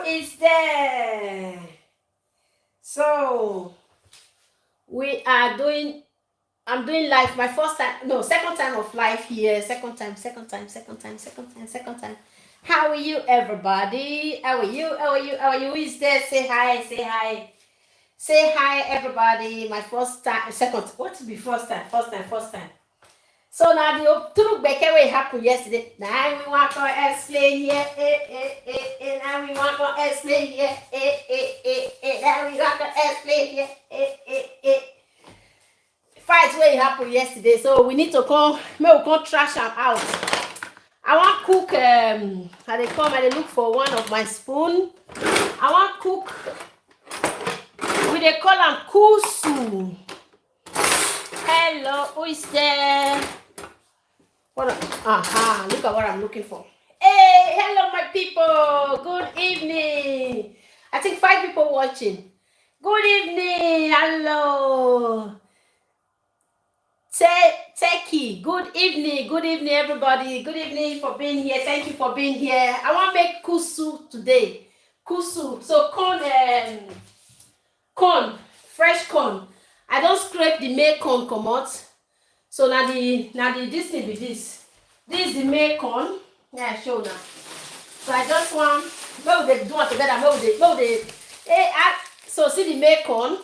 is there? So we are doing. I'm doing live. My first time, no, second time of live here. Second time. How are you, everybody? How are you? Who is there? Say hi. Say hi, everybody. My first time, second. What to be first time? First time. So now the true Becker way happened yesterday. Now we want to explain here. Now we want to explain here. Now we want to explain here. Fight way happened yesterday. So we need to come. Maybe we can trash them out. I want cook. And they come and they look for one of my spoon. I want cook. We they call them kusu. Hello, who is there? Look at what I'm looking for. Hey, hello, my people. Good evening. I think 5 people watching. Good evening. Hello. Techie. Good evening, everybody. Good evening for being here. Thank you for being here. I want to make kusu today. Kusu. So corn, fresh corn. I don't scrape the male corn come out. So now the this thing be this. This is the male corn. Yeah, show now. So I just want maybe they do it together. So see the male corn.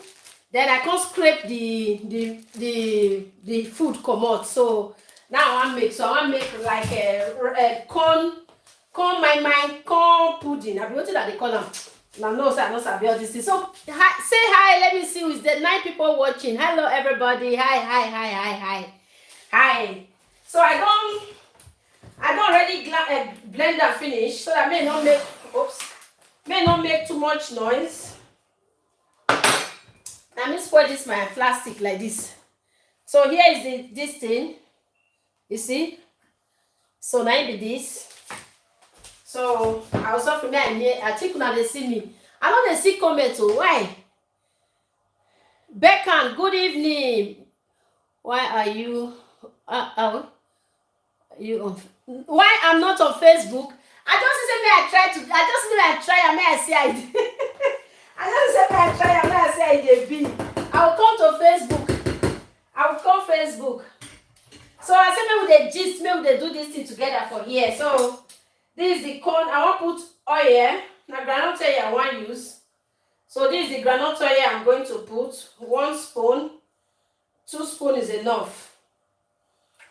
Then I can scrape the food come out. So now I want to make like a corn pudding. I what that they call them. No, sir, all this. So say hi. Let me see who's there. 9 people watching. Hello, everybody. Hi. So I don't already blend and finish, so that may not make too much noise. Let me spoil this my plastic like this. So here is this thing. You see? So now it be this. So I also for me I think now they see me. I know they see comments. So why? Beckham, good evening. Why are you? You on? Why I'm not on Facebook? I just say me I try. I may I say I did. I just say me I try. I may I say I did be. I will come to Facebook. So I say maybe they gist, maybe they do this thing together for here. So this is the corn. I want to put oil. Now groundnut oil I want to use. So this is the groundnut oil I'm going to put. 1 spoon. 2 spoons is enough.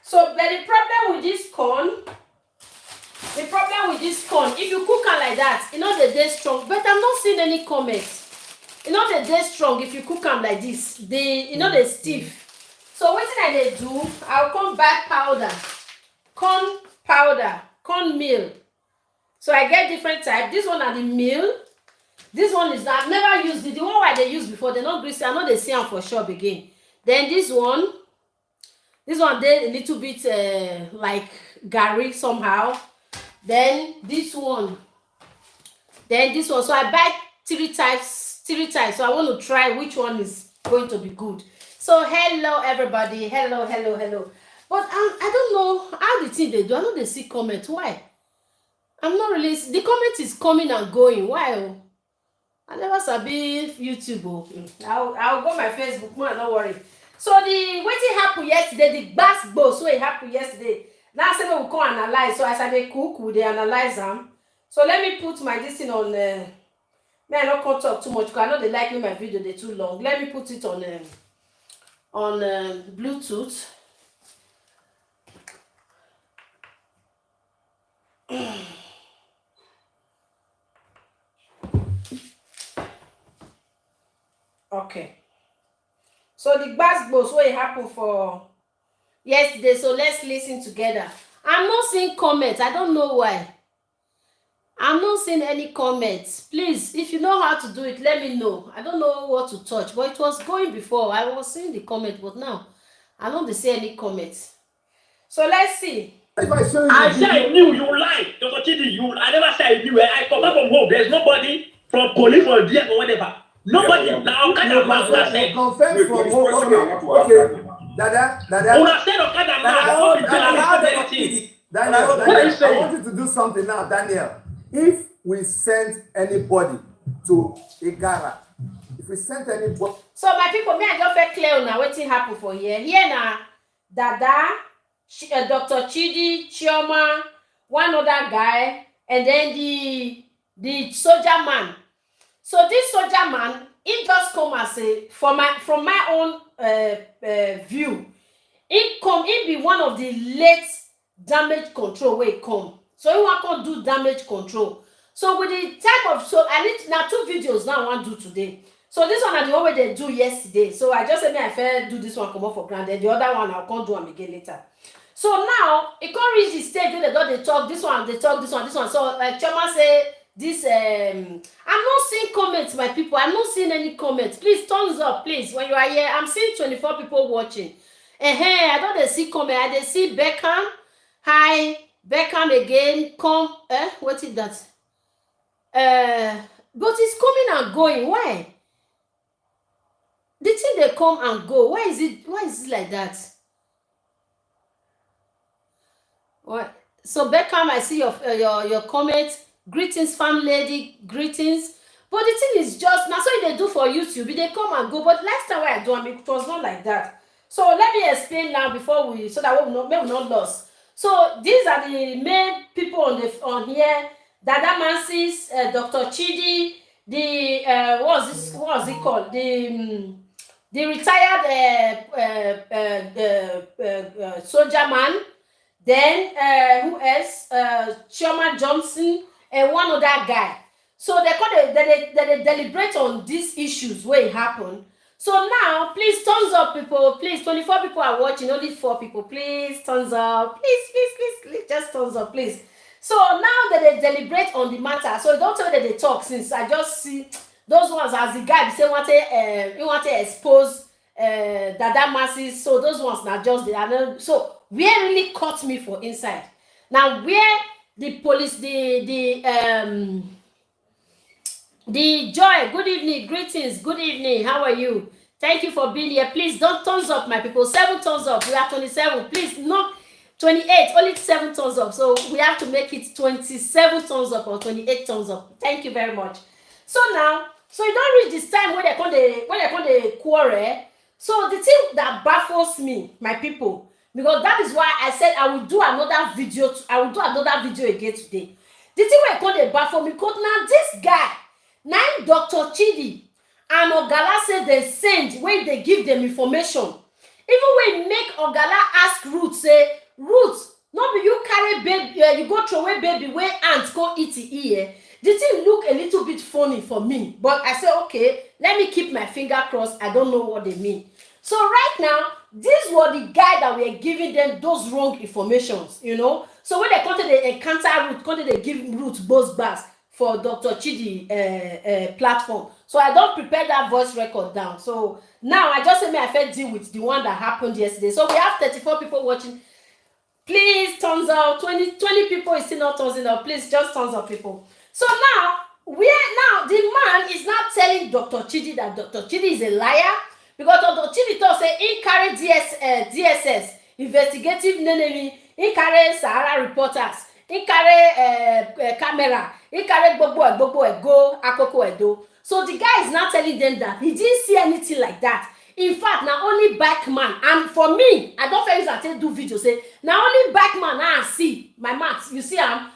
So but the problem with this corn, if you cook it like that, you know they strong. But I'm not seeing any comments. You know they strong if you cook them like this. They stiff. So what did I do? I'll come back corn meal. So I get different type. This one are the meal. This one is that I've never used it. The one where they used before, they're not greasy. I know they see them for sure again. Then this one they a little bit like gari somehow. Then this one. So I buy 3 types. So I want to try which one is going to be good. So hello everybody. Hello. But I don't know how the thing they do. I know they see comment. Why? I'm not really. The comment is coming and going. Why? I never sabi YouTube. I'll go my Facebook. Man, don't worry. So wetin happen yesterday, the gbasgbo so it happened yesterday. Now say we come analyze. So as I dey cook, we dey analyze them. So let me put my this thing on. May I not come talk too much because I know they like me my video. They're too long. Let me put it on Bluetooth. Okay. So the gbasgbos what happened for yesterday. So let's listen together. I'm not seeing comments. I don't know why. I'm not seeing any comments. Please, if you know how to do it, let me know. I don't know what to touch, but it was going before. I was seeing the comment, but now I don't see any comments. So let's see. If I say I knew you lied, Dr. Chidi, I never said I knew. I come back from home. There's nobody from police or DF or whatever. Nobody. Now, kind of man say. Confirm from home. Okay. Dada. Una said Okada now. Daniel, I want you to do something now, Daniel. if we send anybody to Igara, if we send anybody. So my people, me I just very clear now wetin happen for here. Here na Dada, Dr. Chidi, Chioma, one other guy, and then the soldier man. So this soldier man, he just come as a from my own view. He be one of the late damage control where he come. So he want to do damage control. So with the type of, so I need now 2 videos now I want to do today. So this one are the one way they do yesterday. So I just said me I fair do this one come up for granted. The other one I'll come do them again later. So now it can't reach the stage where they talk this one, they talk this one. So like Choma say this I'm not seeing comments, my people. I'm not seeing any comments. Please thumbs up, please. When you are here, I'm seeing 24 people watching. I don't they see comment. I they see Beckham. Hi, Beckham again. Come. What is that? But it's coming and going. Why? The thing they come and go. Why is it like that? What? So Beckham, I see your comment. Greetings, farm lady. Greetings. But the thing is just now, so they do for YouTube. They come and go. But last time I do, it was not like that. So let me explain now before we, so that we will not lose. So these are the main people on here. Dada Mansis, Dr. Chidi, the what was it called? The retired soldier man. Then who else? Chioma Johnson and one other guy. So they deliberate on these issues where it happened. So now, please thumbs up, people. Please, 24 people are watching, only 4 people. Please, thumbs up. Please, just thumbs up, please. So now that they deliberate on the matter, so don't tell me that they talk, since I just see those ones as the guy say want to expose Dada masses. So those ones now just the so where really caught me for inside. Now where the police, the Joy, good evening, greetings, good evening, how are you? Thank you for being here. Please don't thumbs up, my people. 7 thumbs up. We are 27. Please, not 28, only 7 thumbs up. So we have to make it 27 thumbs up or 28 thumbs up. Thank you very much. So now, so you don't reach this time when they come the quarrel. So the thing that baffles me, my people, because that is why I said I will do another video. I will do another video again today. The thing where I call the baffle me, because now this guy, now Dr. Chidi and Ogala say they send when they give them information. Even when make Ogala ask Ruth, say, Ruth, not be you carry baby, you go throw away baby where ants go eat the ear. The thing look a little bit funny for me, but I say, okay, let me keep my finger crossed. I don't know what they mean. So right now, this was the guy that we are giving them those wrong informations, you know. So when they come to the encounter Ruth, they give Ruth both bars for Dr. Chidi platform. So I don't prepare that voice record down. So now I just say me I felt deal with the one that happened yesterday. So we have 34 people watching. Please thumbs up. 20 people is still not thumbs up. Please just thumbs up, people. So now the man is now telling Dr. Chidi that Dr. Chidi is a liar, because Dr. Chidi thought say he carry DSS investigative enemy, he carry Sahara reporters, he carry camera, he carry Gbogbo go Akoko Edo. So the guy is now telling them that he didn't see anything like that. In fact, now only Backman, and for me, I don't feel I do video say now only Backman I see my maths. You see, I'm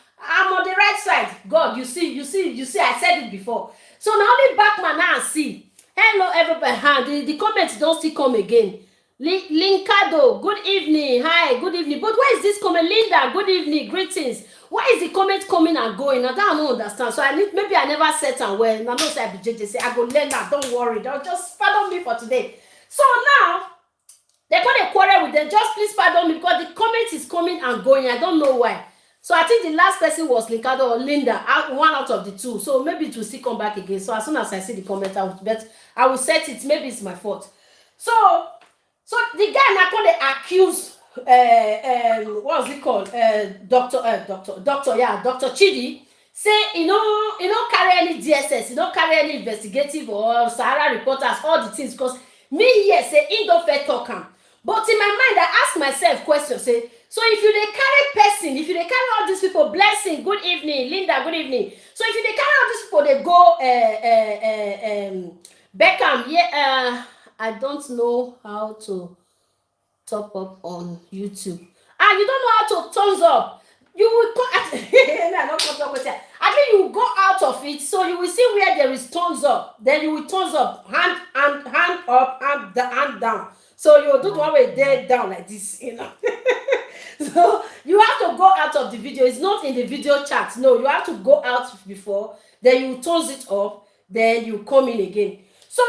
on the right side. God, you see. I said it before. So now only Backman I see. Hello, everybody. The comments don't still come again. Linkado, good evening. Hi, good evening. But why is this comment? Linda, good evening. Greetings. Why is the comment coming and going? I don't understand. So maybe I never said and well. I know say I be JJ say I go learn that. Don't worry. They'll just pardon me for today. So now they're going to quarrel with them. Just please pardon me because the comment is coming and going. I don't know why. So I think the last person was Linkado or Linda, one out of the 2. So maybe it will still come back again. So as soon as I see the comment, I will set it. Maybe it's my fault. So the guy now going to accuse what's it called? Dr. Chidi. Say you don't carry any DSS, you don't carry any investigative or Sahara reporters, all the things, because me here say he don't fair talk am. But in my mind, I ask myself question, say, So if you dey carry person, if you dey carry all these people, Blessing, good evening, Linda, good evening. So if you dey carry all these people, they go Beckham, yeah, I don't know how to top up on YouTube. You don't know how to thumbs up. You will go at I think you will go out of it, so you will see where there is thumbs up. Then you will thumbs up, hand up, hand down. So you do the one way there down like this, you know. So you have to go out of the video. It's not in the video chat. No, you have to go out before. Then you thumbs it up. Then you come in again. So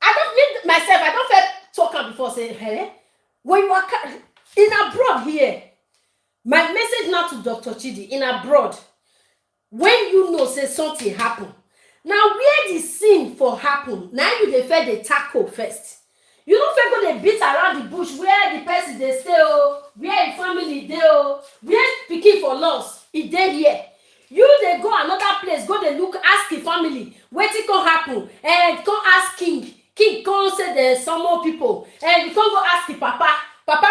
I don't need myself. I don't feel talking before saying, hey, when you are in abroad here. My message now to Dr. Chidi in abroad. When you know say something happen. Now where the scene for happen? Now you dey first the tackle first. You don't feel go dey beat around the bush where the person they stay, where the family dey, where pikin for loss, e dey here. You dey go another place, go dey look, ask the family, wetin come happen, and come ask king come say there's some more people, and you come go ask the papa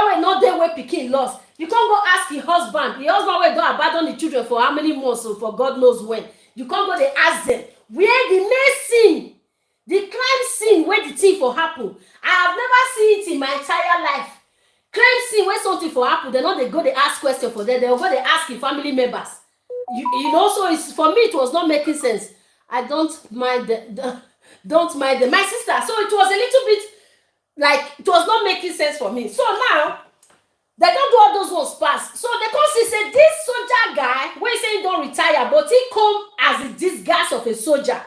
wey not there where pikin lost. You can't go ask the husband wey don abandon the children for how many months, or for God knows when. You can't go dey ask them where the next scene, the crime scene where the thing for happen. I have never seen it in my entire life. Crime scene where something for happen, they not they go they ask question for them. They will go they ask the family members. You know, so it's for me it was not making sense. I don't mind don't mind them. My sister, so it was a little bit like it was not making sense for me. So now they don't do all those ones pass. So they come see say this soldier guy, when say he don't retire, but he come as a disguise of a soldier.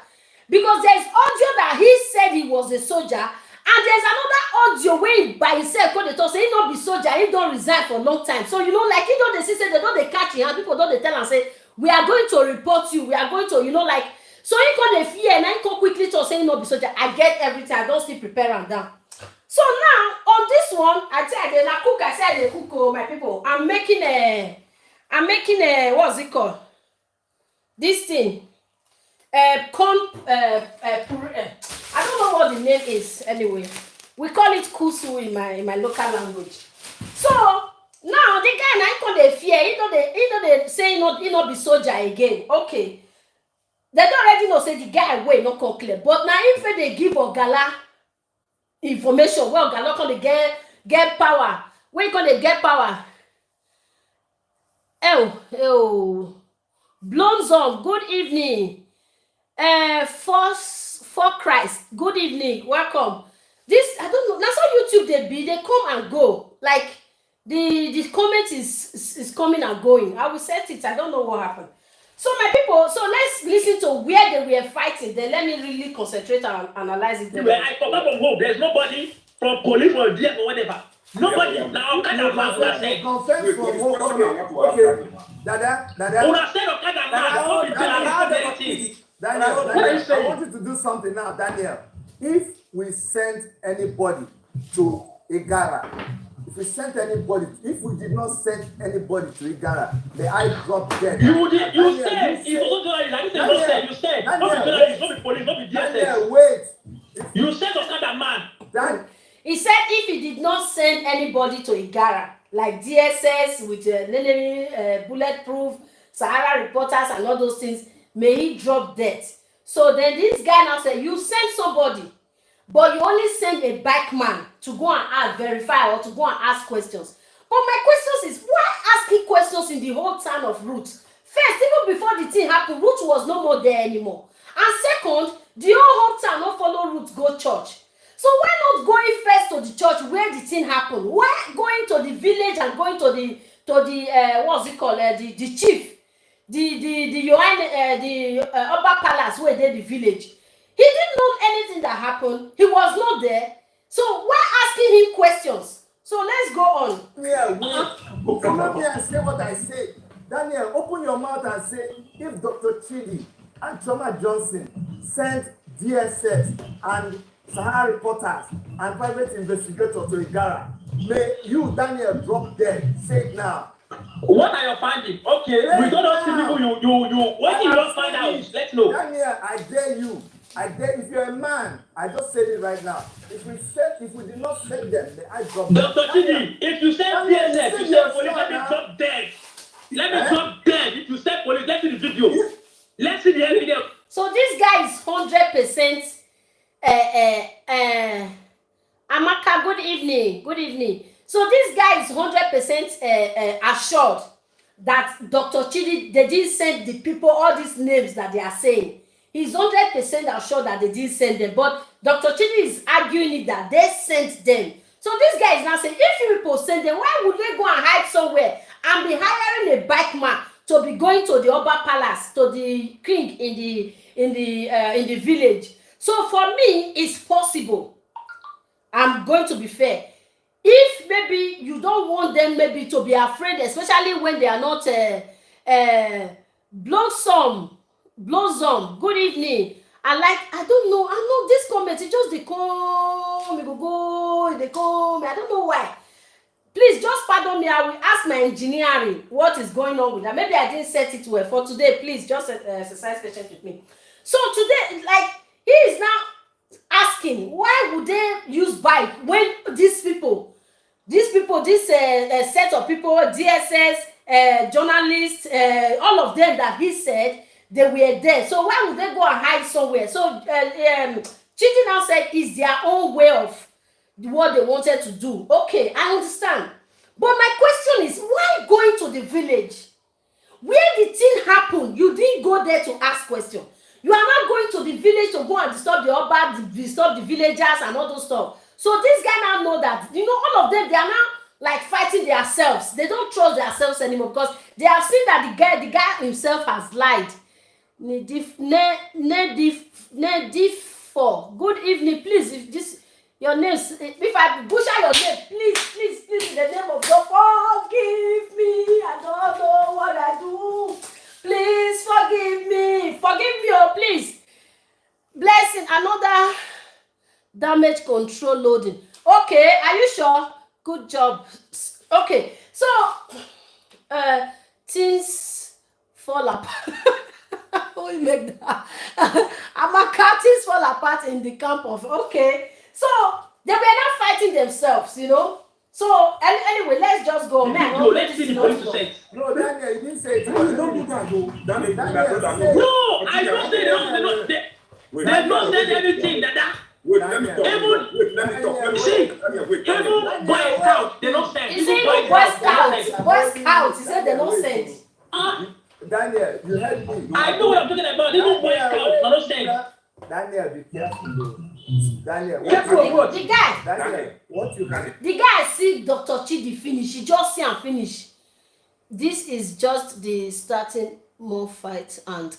Because there's audio that he said he was a soldier, and there's another audio where by himself when they talk say he don't be soldier, he don't resign for a long time. So you know, like he don't they see say they don't they catch him, and people don't they tell and say, we are going to report you, we are going to, you know, like so he come the fear and then come quickly to say he not be soldier. I get everything, I don't still prepare and down. So now on this one, I said I cook. I said I cook, my people. I'm making a what's it called? This thing, corn. I don't know what the name is. Anyway, we call it kusu in my local language. So now the guy now come the fear. He know they say he not be soldier again. Okay, they don't already know say the guy way not come clear. But now if they give Ogala information, well, Ogala come they get power. When can they get power? Blonzon, good evening. For Christ, good evening, welcome. This I don't know. That's how YouTube they come and go. Like the comment is coming and going. I will set it. I don't know what happened. So my people, so let's listen to where they were fighting. Then let me really concentrate and analyze it. When I come back from home, there's nobody from police or DS or whatever. Nobody. Now kind of man una say. Confess from home. Okay. Dada. Una say of kind of man. Daniel, I want you to do something now, Daniel. If we send anybody to Igara, if we did not send anybody to Igara, the eye drop dead. You said, you said, not be police, not be DSS. Daniel, wait. You said of kind of man. He said if he did not send anybody to Igara, like DSS with bulletproof, Sahara reporters and all those things, may he drop dead. So then this guy now said, you send somebody, but you only send a bike man to go and verify or to go and ask questions. But my question is, why asking questions in the whole town of Ruth? First, even before the thing happened, Ruth was no more there anymore. And second, the whole town not follow Ruth go church. So why not going first to the church where the thing happened? Why going to the village and going to the what's it called, the chief? The upper palace where they the village. He didn't know anything that happened. He was not there. So why asking him questions? So let's go on. Come up here and say what I say. Daniel, open your mouth and say, if Dr. Chidi and Choma Johnson sent DSS and Sahara reporters and private investigators to Igara, may you, Daniel, drop dead. Say it now. What are your findings? Okay, we don't see people you when you don't find out, let's know. Daniel, I dare you. if you're a man, I just said it right now. If we did not send them, the I drop. Dr. Chidi, if you send DSS, you send police, let me drop dead. Let me drop dead. If you send police, let's see the video. Let's see the evidence. So this guy is 100%. Amaka, good evening. Good evening. So this guy is 100% assured that Dr. Chidi, they didn't send the people all these names that they are saying. He's 100% assured that they didn't send them. But Dr. Chidi is arguing it that they sent them. So this guy is now saying, if you people send them, why would they go and hide somewhere and be hiring a bike man to be going to the Oba Palace, to the king in the village? So for me, it's possible. I'm going to be fair. If maybe you don't want them maybe to be afraid, especially when they are not Blossom, good evening. I don't know this comment, it just they come, they come, I don't know why. Please just pardon me, I will ask my engineering what is going on with that. Maybe I didn't set it well for today. Please just exercise patience with me. So today, like, he is now asking, why would they use bike when this set of people, DSS, journalists, all of them that he said they were there. So why would they go and hide somewhere? So Chidi now said it's their own way of what they wanted to do. Okay, I understand. But my question is, why going to the village? Where the thing happened, you didn't go there to ask questions. You are not going to the village to go and disturb the Oba, disturb the villagers and all those stuff. So this guy now know that, all of them, they are now like fighting themselves. They don't trust themselves anymore because they have seen that the guy himself has lied. For good evening, please. If this your name, if I butcher your name, please, in the name of God, forgive me. I don't know what I do. Please forgive me, oh please. Blessing, another damage control loading. Okay, are you sure? Good job. Okay, so things fall apart. How you make that? Amaka, things fall apart in the camp of, okay. So they were not fighting themselves, So anyway, let's just go. Man, let's see the police say. No, Daniel, you didn't say it. Don't do that, though. Daniel, no, I don't say they've not said anything that. Wait, let me talk. Let me talk. Even Boy Scouts, they don't send. He said Boy Scouts, he said they don't send. Daniel, you heard me. I know what I'm talking about. Even Boy Scouts, they don't send. Daniel, be careful though. Daniel, The guy. Daniel, what you can. The guy see Dr. Chidi finish. He just see and finish. This is just the starting more fight and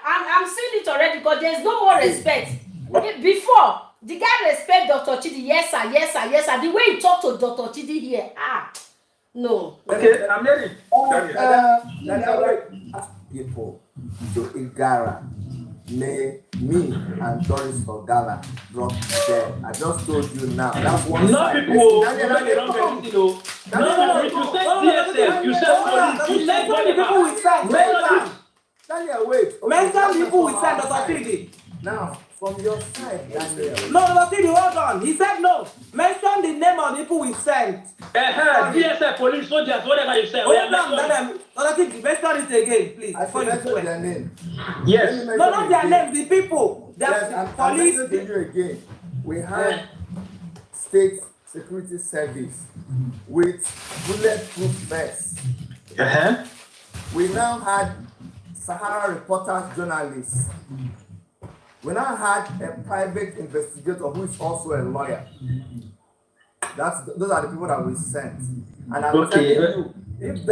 I'm seeing it already because there's no more respect. Before the guy respect Dr. Chidi, yes sir. The way he talk to Dr. Chidi here, no. Okay, I'm ready. Daniel, ask people to Igara. Me and Doris Ogala dropped dead. I just told you now. That's one side. No, if you said DSS, you said police, you said whatever. Daniel, wait. Mention people with send Dr. Chidi. Now, from your side, Daniel. No, Dr. Chidi, hold on. He said no. Mention the name of the people we sent. DSS, police, soldiers, whatever you said. Hold on, Dr. Chidi, mention it again, please. I forgot their name. Yes. No, not their names, the people. Yes, I'm listening to you again. We had State Security Service with bulletproof vests. We now had Sahara Reporters journalists. We now had a private investigator who is also a lawyer. Those are the people that we sent. And I'm telling you, if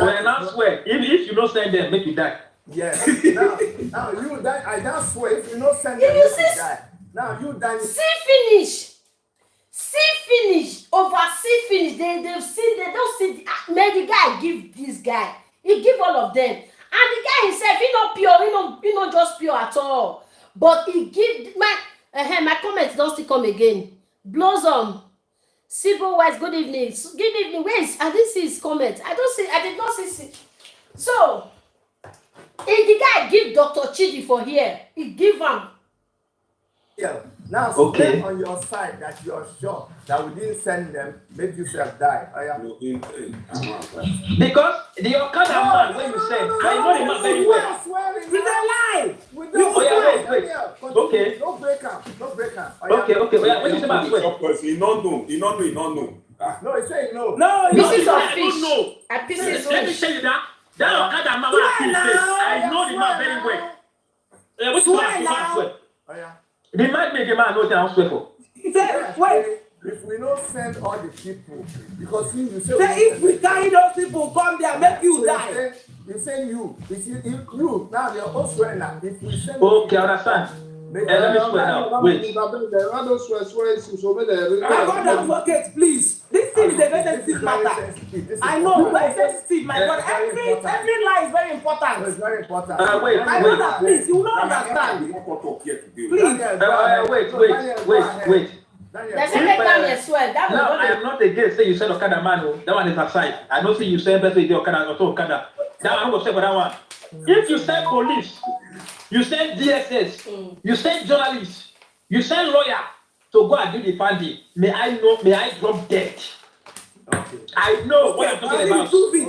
you don't send them, make you die. Yes. Now you die. I don't swear. If you don't send them, you die. Now you die. See finish. Oversee finish. They've seen. They don't see. The guy give this guy. He give all of them. And the guy himself, he not pure. He not just pure at all. But he give my comments don't still come again. Blossom. Sibo Wise, good evening. Good evening. Where is? I didn't see his comment. I did not see. So, if the guy give Dr. Chidi for here, he give him Daniel, now Okay. stay on your side that you're sure that we didn't send them, make yourself die. Oh, yeah. Because the Okada man, when you said, I know the man very well. Swearing. It's a lie. We You don't Oh, yeah, wait, swear. wait. Daniel, continue. Okay. Don't break up. Don't break up. Oh, yeah. Okay, okay. When you say my swear. Of course, he not know. No, he's saying no. No, you Pieces no, of I fish. don't know. And pieces Let me of tell you that. That Okada man, what I know the man very well. Which Swear man now. swear? Oh, yeah. The man make a man know that I'm swear for. He said, wait. If we don't send all the people, because you say Say if we carry those people come there, make you so die. you say you. It's you now you're also swearing now. If we send Okay, I understand. make Let me swear now. Wait. I got the advocate, please. This thing is a very sensitive matter. I know, very sensitive, my God. Every lie is very So important. it's very important. Wait, I know that, please. You will not understand. Please. Wait. They say let Daniel swear. That Now was I am not against say you said Okada man. Oh, that one is aside. I don't see you say better the Okada or Okada. That one go say for that one. If you send police, you send DSS, you send journalists, you send lawyer to go and do the funding. May I drop dead? Okay. I know what I'm talking about. Okay.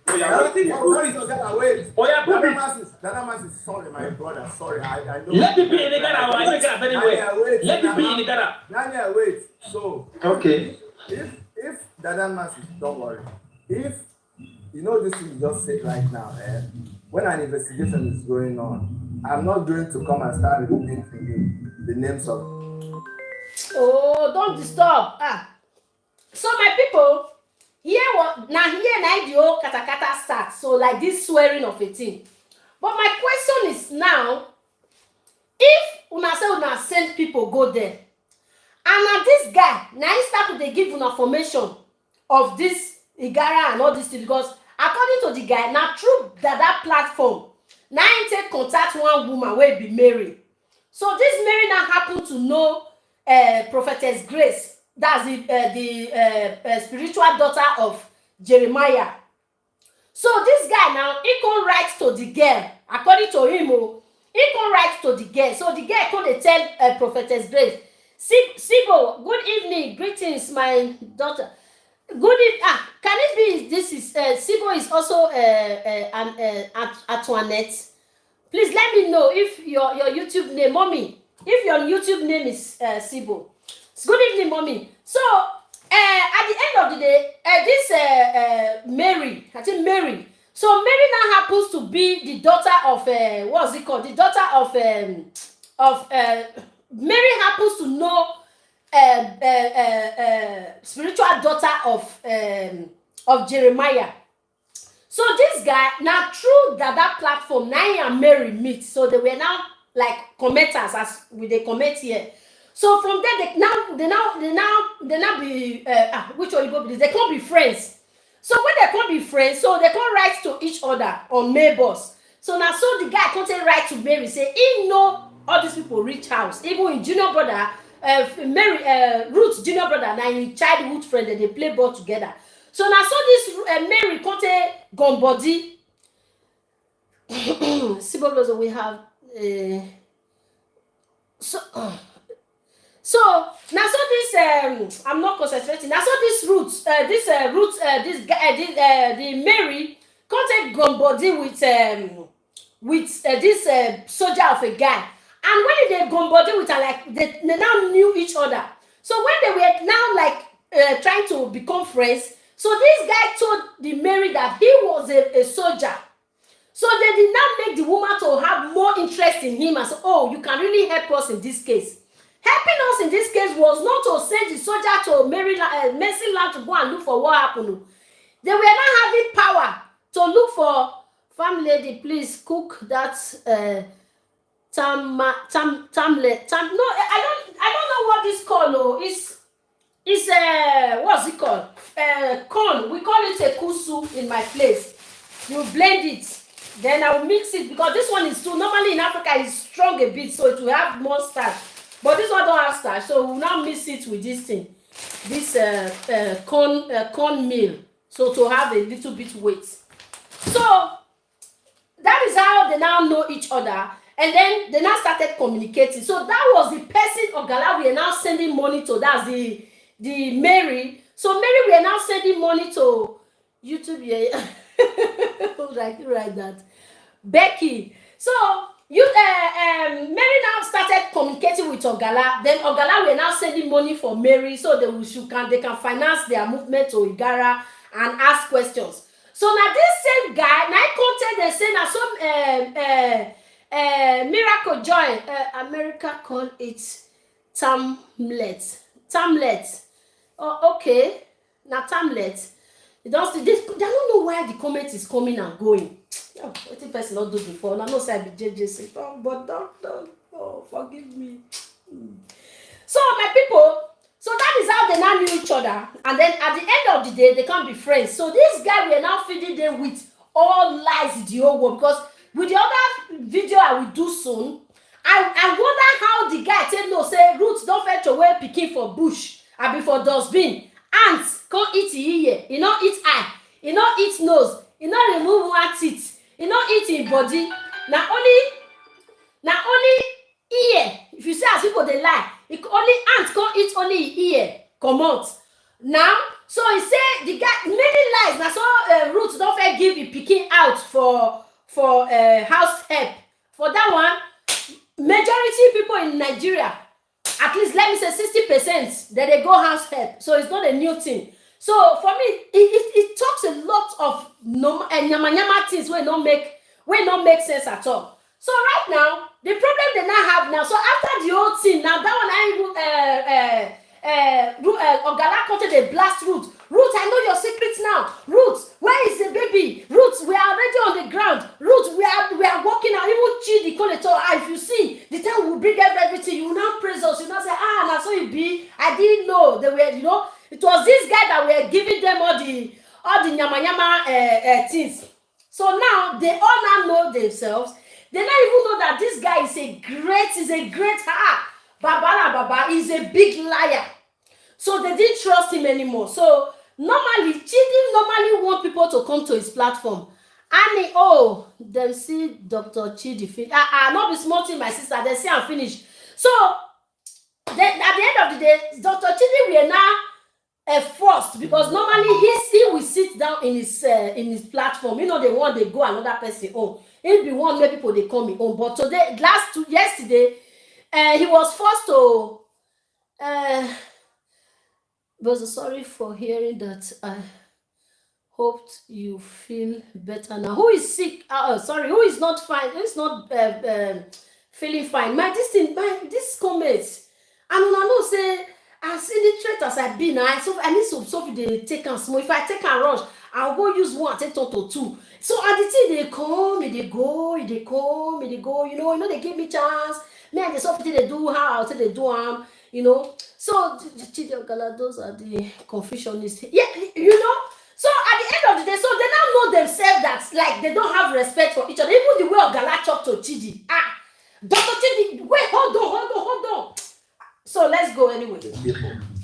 Everything is Wait. Oh yeah, prove it. Danamas is sorry, my brother. Sorry, I know. Let it be in the Ghana. I think I'm very well. Let it be in the Ghana. Daniel, wait. So Okay. if Danamas is, don't worry. If you know this thing you just said right now, when an investigation is going on, I'm not going to come and start repeating to you the names of. Oh, don't disturb. So my people, here the whole katakata starts. So like this swearing of a thing. But my question is now, if una say una send people go there, and now this guy now he start to dey give una information of this Igara and all this thing, because according to the guy, now through that platform, now he take contact one woman wey be Mary. So this Mary now happen to know Prophetess Grace. That's the spiritual daughter of Jeremiah. So this guy now, he can write to the girl. According to him, he can write to the girl. So the girl can tell Prophetess Grace, Sibo, good evening, greetings, my daughter. Good evening. Can it be this is Sibo is also Antoinette? Please let me know if your YouTube name, mommy, if your YouTube name is Sibo. Good evening, mommy. So at the end of the day, this Mary, I think Mary. So Mary now happens to be the daughter of what's it called? The daughter of Mary happens to know spiritual daughter of Jeremiah. So this guy now through that platform, now and Mary meet. So they were now like commenters as we they comment here. So from there they now be which one they can't be friends. So when they can't be friends, so they can't write to each other on neighbors. So now so the guy can't write to Mary say he know all these people reach house, even in junior brother. Mary Ruth's junior brother now in childhood friend and they play ball together. So now so this Mary Conte gone body. Sibo we have so now so this I'm not concentrating. Now so this Ruth the Mary Conte gone body with this soldier of a guy. And when they go body with her, like they now knew each other. So when they were now like trying to become friends, so this guy told the Mary that he was a soldier. So they did not make the woman to have more interest in him and say, oh, you can really help us in this case. Helping us in this case was not to send the soldier to Mercy Land to go and look for what happened. They were not having power to look for farm lady, please cook that no, I don't know what this called. No, it's what's it called? Corn. We call it a kusu in my place. You blend it, then I will mix it because this one is too. Normally in Africa it's strong a bit, so it will have more starch. But this one don't have starch, so we will now mix it with this thing, this corn meal, so to have a little bit weight. So that is how they now know each other. And then they now started communicating. So that was the person Ogala we are now sending money to. That's the Mary. So Mary, we are now sending money to YouTube. Yeah. Write that. Becky. So Mary now started communicating with Ogala. Then Ogala we are now sending money for Mary so they can finance their movement to Igara and ask questions. So now this same guy, now content they say now some Miracle Joy, America call it Tamlet. Oh, okay. Now Tamlet. They don't know why the comment is coming and going. Oh, what the person not do before? Now no say I be JJ, but don't. Oh, forgive me. So my people, so that is how they now knew each other, and then at the end of the day, they can't be friends. So this guy we are now feeding them with all lies in the whole world, because with the other video I will do soon, I wonder how the guy said no, say Roots don't fetch away picking for bush, and before dustbin. Ants can't eat ear, you know eat eye, you know eat nose, you know remove one teeth, you know eat in body. Now only ear. If you say as people they lie, it only ants can't eat only ear. Come out now. So he say the guy many lies. Now so Roots don't fair give the picking out for house help. For that one, majority people in Nigeria, at least let me say 60%, that they go house help. So it's not a new thing. So for me, it talks a lot of nyama things where not make sense at all. So right now, the problem they now have now. So after the whole thing, now that one Ogala content they blast Roots. Roots, I know your secrets now. Roots, where is the baby? Roots, we are already on the ground. Roots, we are walking out. Even Chidi Koleto, if you see the time we will bring everything, you will now praise us. You will now say, now so it be. I didn't know they were, it was this guy that were giving them all the nyama things. So now they all now know themselves. They don't even know that this guy is a great Baba is a big liar. So they didn't trust him anymore. So normally, Chidi normally want people to come to his platform. And they see Dr. Chidi finish. Not be small thing, my sister. They say I'm finished. So at the end of the day, Dr. Chidi will now forced, because normally he will sit down in his platform. They want they go another person home. He'll be one where people they come home. But yesterday, he was forced to. But sorry for hearing that. I hoped you feel better now. Who is sick? Sorry, who is not fine? Who is not feeling fine? This comments. And when I know say as illiterate as I be now, I need some stuff they take and small. If I take and rush, I'll go use one, take to two. So at the thing they come, they go. They give me chance. Me and the stuff they do how they do So Chidi Ogala, those are the confucionists. Yeah, So at the end of the day, so they now know themselves that like they don't have respect for each other. Even the way Ogala talk to Chidi. Dr. Chidi, wait, hold on. So let's go anyway.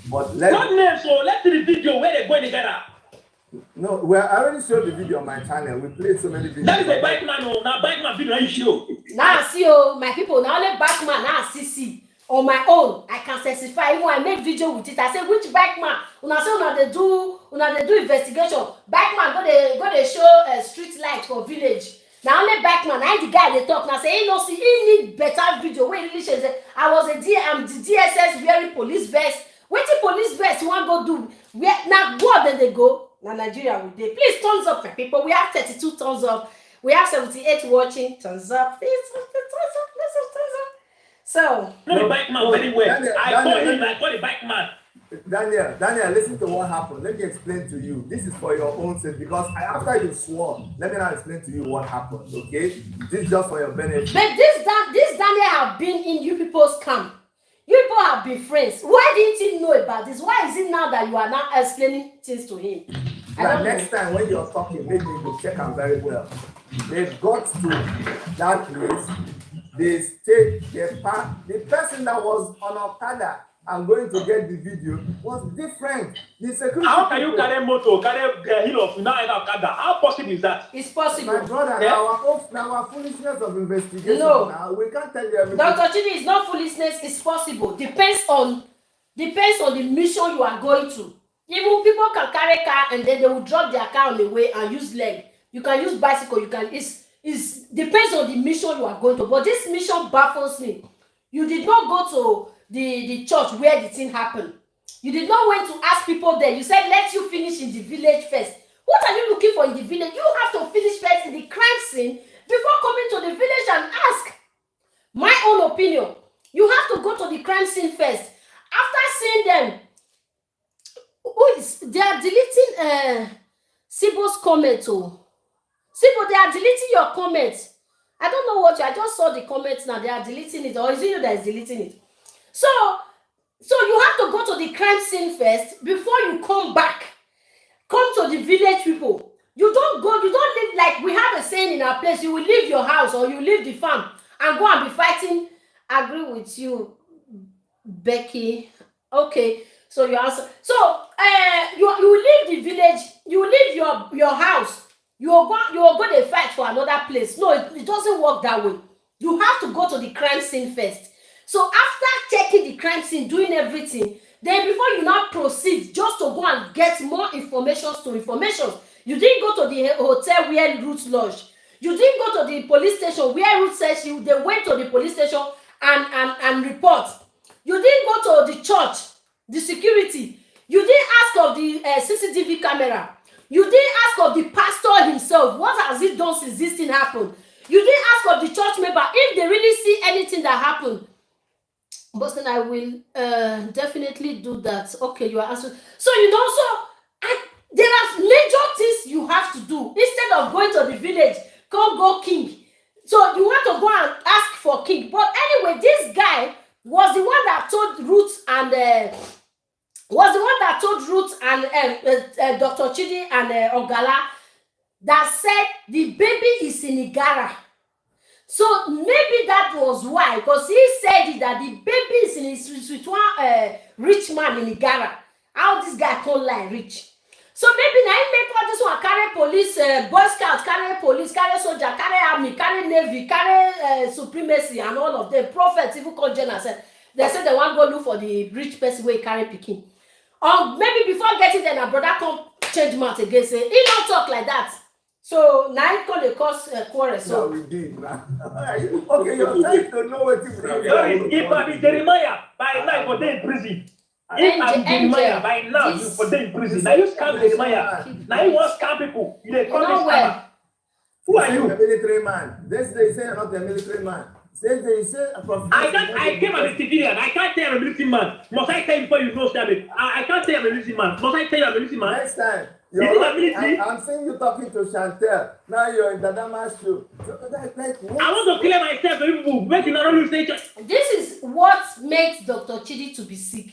But let's see the video where they go together. No, I already showed the video on my channel. We played so many videos. That is a bike man. Now bike man video you show. Now see my people. Now only bike man. Now see. On my own, I can specify. Even I make video with it. I say which bike man. Una say they do investigation. Bike man go they show street light for village. Now only bike man. I the guy they talk. Now say he need better video. Wait, really say I was the DSS wearing police vest. What the police vest you want go do? Now go then they go. Now Nigeria will they please thumbs up for people. We have 32 thumbs up. We have 78 watching. Thumbs up. Please thumbs up. So the bike man very well. I call the bike man. Daniel, listen to what happened. Let me explain to you. This is for your own sake, because after you swore, let me now explain to you what happened. Okay, this is just for your benefit. But this Daniel have been in you people's camp. You people have been friends. Why didn't he know about this? Why is it now that you are now explaining things to him? Next time when you're talking, maybe you go check him very well. They got to that place. They stayed the person that was on Okada I'm going to get the video was different. The security How can you people- carry motor, carry hill of now and Okada? How possible is that? It's My possible. brother, Yeah. our foolishness of investigation No. now, we can't tell you everything. Dr. Chidi, it's not foolishness, it's possible. Depends on the mission you are going to. Even people can carry car and then they will drop their car on the way and use leg. You can use bicycle, you can it's depends on the mission you are going to. But this mission baffles me. You did not go to the church where the thing happened. You did not went to ask people there. You said let you finish in the village first. What are you looking for in the village? You have to finish first in the crime scene before coming to the village and ask. My own opinion. You have to go to the crime scene first. After seeing them, they are deleting Sibo's comment. Oh, Sibo, they are deleting your comments. I don't know what I just saw the comments now. They are deleting it, or is it you that is deleting it? So you have to go to the crime scene first before you come back. Come to the village people. You don't live like we have a saying in our place. You will leave your house or you leave the farm and go and be fighting. I agree with you, Becky. Okay, so you answer. So you leave the village. You leave your house. You are going to fight for another place. No, it doesn't work that way. You have to go to the crime scene first. So after checking the crime scene, doing everything, then before you now proceed just to go and get more information. You didn't go to the hotel where Ruth lodged. You didn't go to the police station where Ruth said they went to the police station and report. You didn't go to the church, the security. You didn't ask of the CCTV camera. You didn't ask of the pastor himself. What has he done since this thing happened? You didn't ask of the church member if they really see anything that happened. But then I will definitely do that. Okay, you are answering. So there are major things you have to do instead of going to the village. Go king. So you want to go and ask for king. But anyway, this guy was the one that told Ruth and Dr. Chidi and Ogala that said the baby is in Igara. So maybe that was why, because he said that the baby is in his one rich man in Igara. How this guy can't lie rich. So maybe now he make all this one carry police, Boy Scouts, carry police, carry soldier, carry army, carry navy, carry supremacy, and all of them. Prophets even called Jenna said they want to go look for the rich person where he carry Peking. Or maybe before getting there, my brother come change mouth again, say he don't talk like that. So now he call the cause quarrel. So we did. Okay, you're trying to know what you If I be Jeremiah, by now for day in prison. If I be Jeremiah, by now you for day in prison. Now you scam Jeremiah. Now you want scam people. You dey call me scammer. Who are you? A military man. They say you're not a military man. They say I came as a civilian. I can't tell I'm a military man. Must I tell you before you know stabbing? I can't tell I'm a military man. Must I tell you I'm a military man? Next time. I'm seeing you talking to Chantel. Now you're in Dadama's show. I want to clear myself to people making a rule station. this is what makes Dr. Chidi to be sick.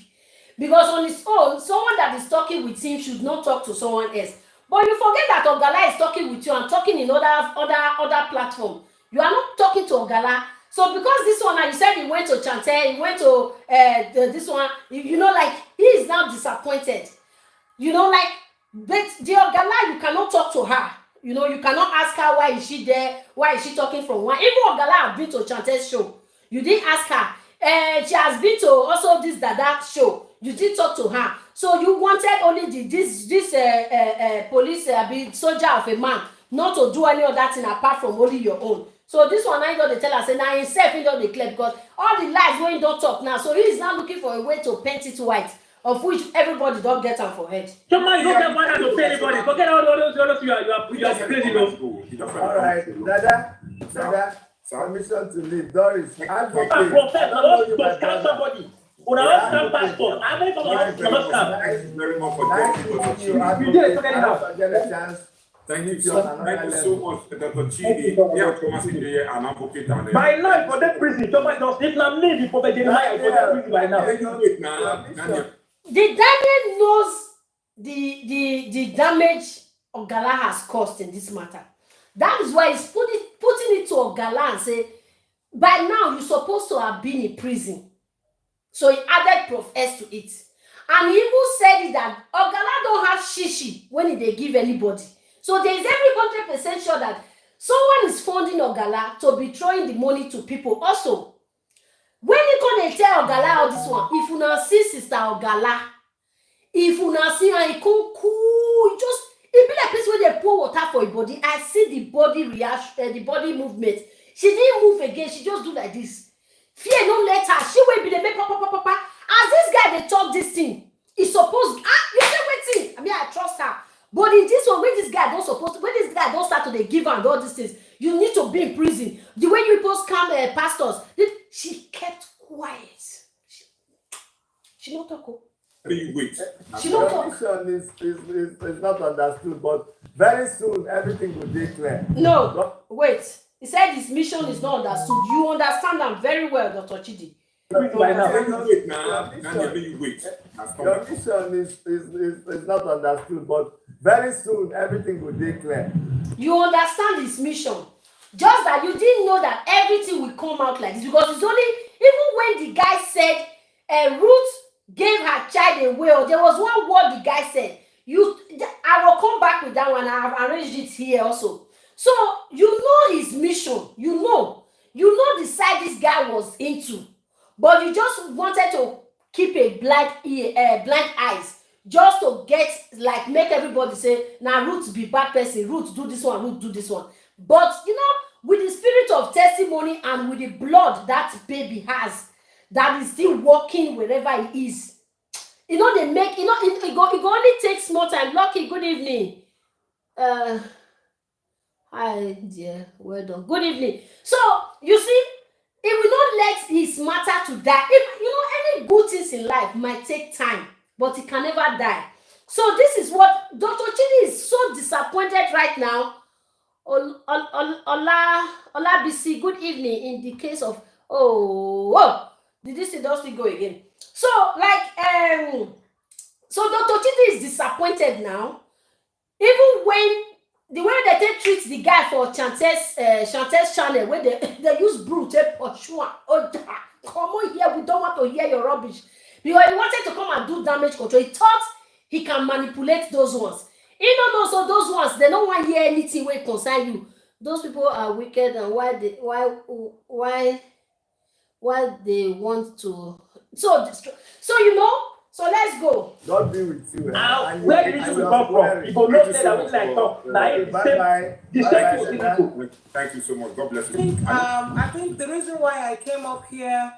Because on his own, someone that is talking with him should not talk to someone else. But you forget that Ogala is talking with you and talking in other platform. You are not talking to Ogala. So because this one, you said he went to Chantel, he went to this one, like he is now disappointed. But the Ogala, you cannot talk to her. You cannot ask her why is she there, why is she talking from one. Even Ogala have been to Chantel's show. You didn't ask her. She has been to also this Dada show. You didn't talk to her. So you wanted only this police soldier of a man not to do any other thing apart from only your own. So this one I don't tell us, and now himself he don't declare because all the lies when he don't talk now. So he is now looking for a way to paint it white, of which everybody don't get on for head. Somebody don't get money to pay anybody. Forget all those you are crazy. All right, Dada, permission to leave. Doris, advocate. Professor, don't scam somebody. Una want scam passport. I make Thank you very much for joining. You did it, forget it now. Thank you so much, Dr. Chidi. We have Thomas in here, an advocate. By now, for that prison, somebody don't sleep. Now, me, the Prophet Jeremiah, for that prison by now. The Daniel knows the damage Ogala has caused in this matter. That is why he's putting it to Ogala and say, by now you're supposed to have been in prison. So he added Prof S to it. And he even said it that Ogala don't have shishi when they give anybody. So there is every 100% sure that someone is funding Ogala to be throwing the money to people. Also, when you come and tell Ogala all this one, if you now see Sister Ogala, if you now see her, it come cool, it be like this when they pour water for your body. I see the body reaction, the body movement. She didn't move again. She just do like this. Fear no let her. She will be the make papa. As this guy they talk this thing, he's supposed. You say waiting. I mean I trust her. But in this one, when this guy don't start to give her and all these things, you need to be in prison. The way you people scam pastors, she kept quiet. She not talk. You wait. She not Your talk. mission is not understood, but very soon everything will be clear. No, wait. He said his mission is not understood. You understand them very well, Dr. Chidi. Right now. You wait now. Now you wait. Your mission is not understood, but very soon everything will be clear. You understand his mission. Just that you didn't know that everything will come out like this. Because it's only, even when the guy said, Ruth gave her child away, or there was one word the guy said. I will come back with that one. I have arranged it here also. So you know his mission. You know the side this guy was into. But you just wanted to keep a blind eyes. Just to get, like, make everybody say, now Ruth be bad person, Ruth do this one, Ruth do this one. But, with the spirit of testimony and with the blood that baby has, that is still walking wherever he is. They make, it go only take small time. Lucky, good evening. Hi, dear, well done. Good evening. So, you see, it will not let his matter to die. Any good things in life might take time, but it can never die. So this is what Dr. Chidi is so disappointed right now. Ola BC, good evening. In the case of did this thing just go again? So so Dr. Chidi is disappointed now. Even when the way that they treat the guy for Chantel's channel, where they use brute pursue. Come on here, we don't want to hear your rubbish. Because he wanted to come and do damage control. He thought he can manipulate those ones. He don't know, so those ones, they don't want to hear anything where it concern you. Those people are wicked, and why they want to so let's go. God be with you. Now, where did you come from? People don't say that we like talk. Thank you so much. God bless you. I think the reason why I came up here,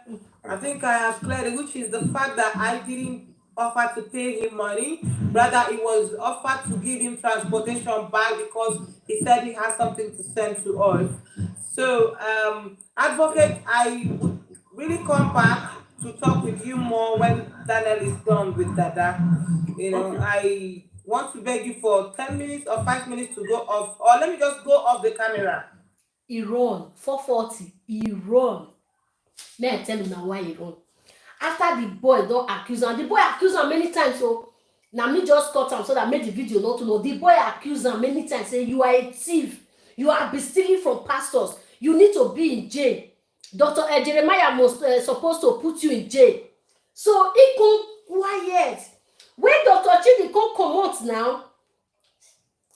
I think I have cleared it, which is the fact that I didn't offer to pay him money. Rather, it was offered to give him transportation back because he said he has something to send to us. So, advocate, I would really come back to talk with you more when Daniel is done with Dada. I want to beg you for 10 minutes or 5 minutes to go off, or let me just go off the camera. Iran 440. Iran. May I tell you now why Iran? After the boy don't accuse him, the boy accused him many times. So now me just cut him so that I made the video not to know. The boy accused him many times, saying you are a thief, you are stealing from pastors, you need to be in jail. Dr. Jeremiah was supposed to put you in jail. So he come quiet. When Dr. Chidi come out now,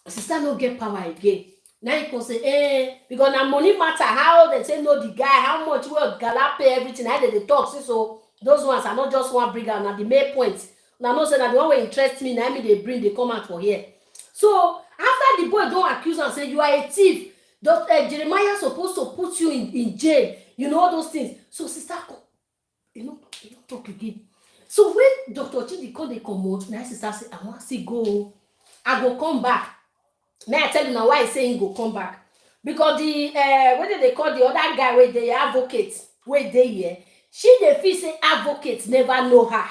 sister no get power again. Now he can say, because now money matter. How they say no the guy, how much will Gala pay everything. How they talk. So those ones are not just one bringer. Now the main point. Now no say that the one will interest me. Now me they bring they come out for here. So after the boy don't accuse and say you are a thief, Dr. Jeremiah supposed to put you in jail. All those things. So sister, talk again. So when Dr. Chidi they come out, my sister say, I want to go. I go come back. May I tell you now why I say he go come back? Because the what did they call the other guy where they advocate, where they here? She the feel say advocates never know her.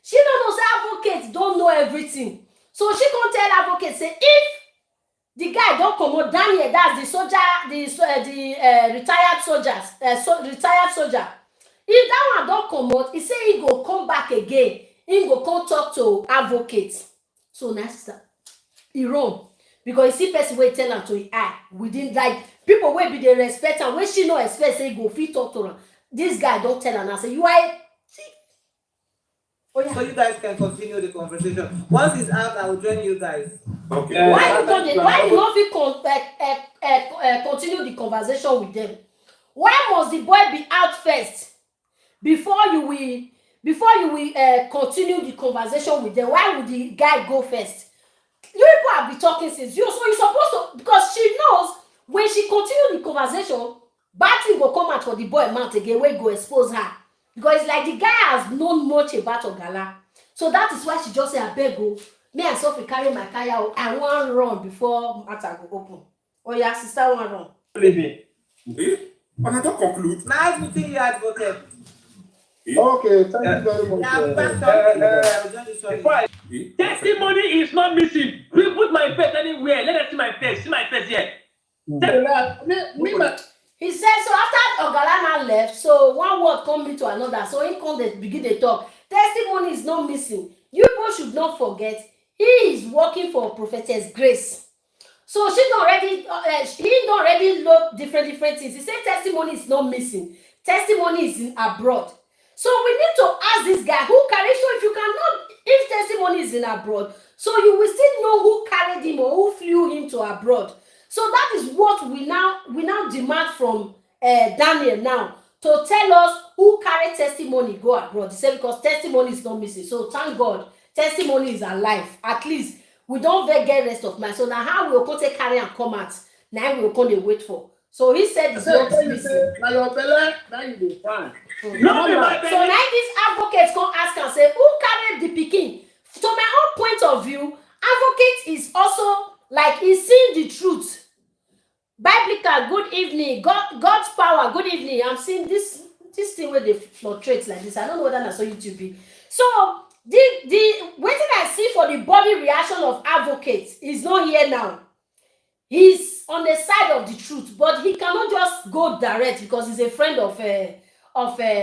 She don't know say advocates don't know everything. So she can't tell advocates say if the guy don't come out, Daniel, that's the soldier, the retired soldier. If that one don't come out, he say he go come back again. He go come talk to advocates. So nice, Iran. Because you see person wey tell am to him eye within like people wey be dey respect am wey she no expect say go fit talk to am. This guy don tell am now say you are a thief. Oh, yeah. So you guys can continue the conversation. Once it's out, I will join you guys. Okay. Why you not continue the conversation with them? Why must the boy be out first before you will continue the conversation with them? Why would the guy go first? You people have been talking since you, so you're supposed to, because she knows when she continue the conversation, bad thing will come out for the boy mouth again, where go expose her, because it's like the guy has known much about Ogala. So that is why she just say, abeg go, me and Sophie carry my car out, I wan run before matter go open. Oh yeah, sister wan run. Leave But I don't conclude. Nice meeting you, advocate. Okay, thank you very much. I will join you shortly. Testimony is not missing. We put my face anywhere. Let us see my face. See my face here. He said so after Ogala now left, so one word come into another, so he come dey begin dey talk. Testimony is not missing. You people should not forget, he is working for Prophetess Grace. So he already know different things. He said testimony is not missing. Testimony is in abroad. So we need to ask this guy who carried. So if testimony is in abroad, so you will still know who carried him or who flew him to abroad. So that is what we now demand from Daniel now, to tell us who carried testimony go abroad. He said because testimony is not missing. So thank God, testimony is alive. At least we don't get rest of mind. So now how we will take carry and come out. Now we will come and wait for. So he said it's not missing. Now your belly, now you dey fine. So now this advocate come ask and say, who carried the pikin? To my own point of view, advocate is also like he's seeing the truth. Biblical, good evening. God's power, good evening. I'm seeing this thing where they fluctuate like this. I don't know whether that's on YouTube be. So the waiting I see for the body reaction of advocate is not here now. He's on the side of the truth, but he cannot just go direct because he's a friend of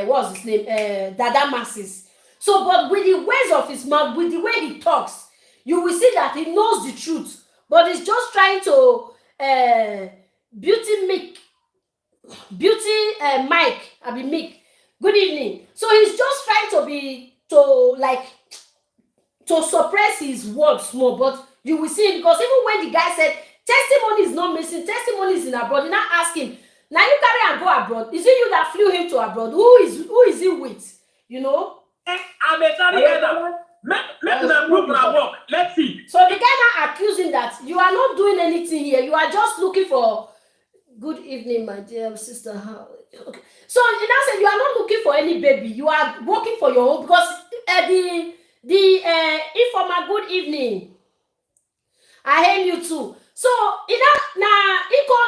what's his name, Dada Masses. So, but with the ways of his mouth, with the way he talks, you will see that he knows the truth, but he's just trying to Mike, I mean Mick. Good evening. So he's just trying to suppress his words more, but you will see it because even when the guy said testimony is not missing, testimony is in abroad, you now ask him, now you carry and go abroad. Is it you that flew him to abroad? Who is he with? You know? I'm a carry. Let them prove my work. Let's see. So the guy now accusing that you are not doing anything here. You are just looking for good evening, my dear sister. Okay. So he now said you are not looking for any baby. You are working for your own because the informer good evening. I hail you too. So he can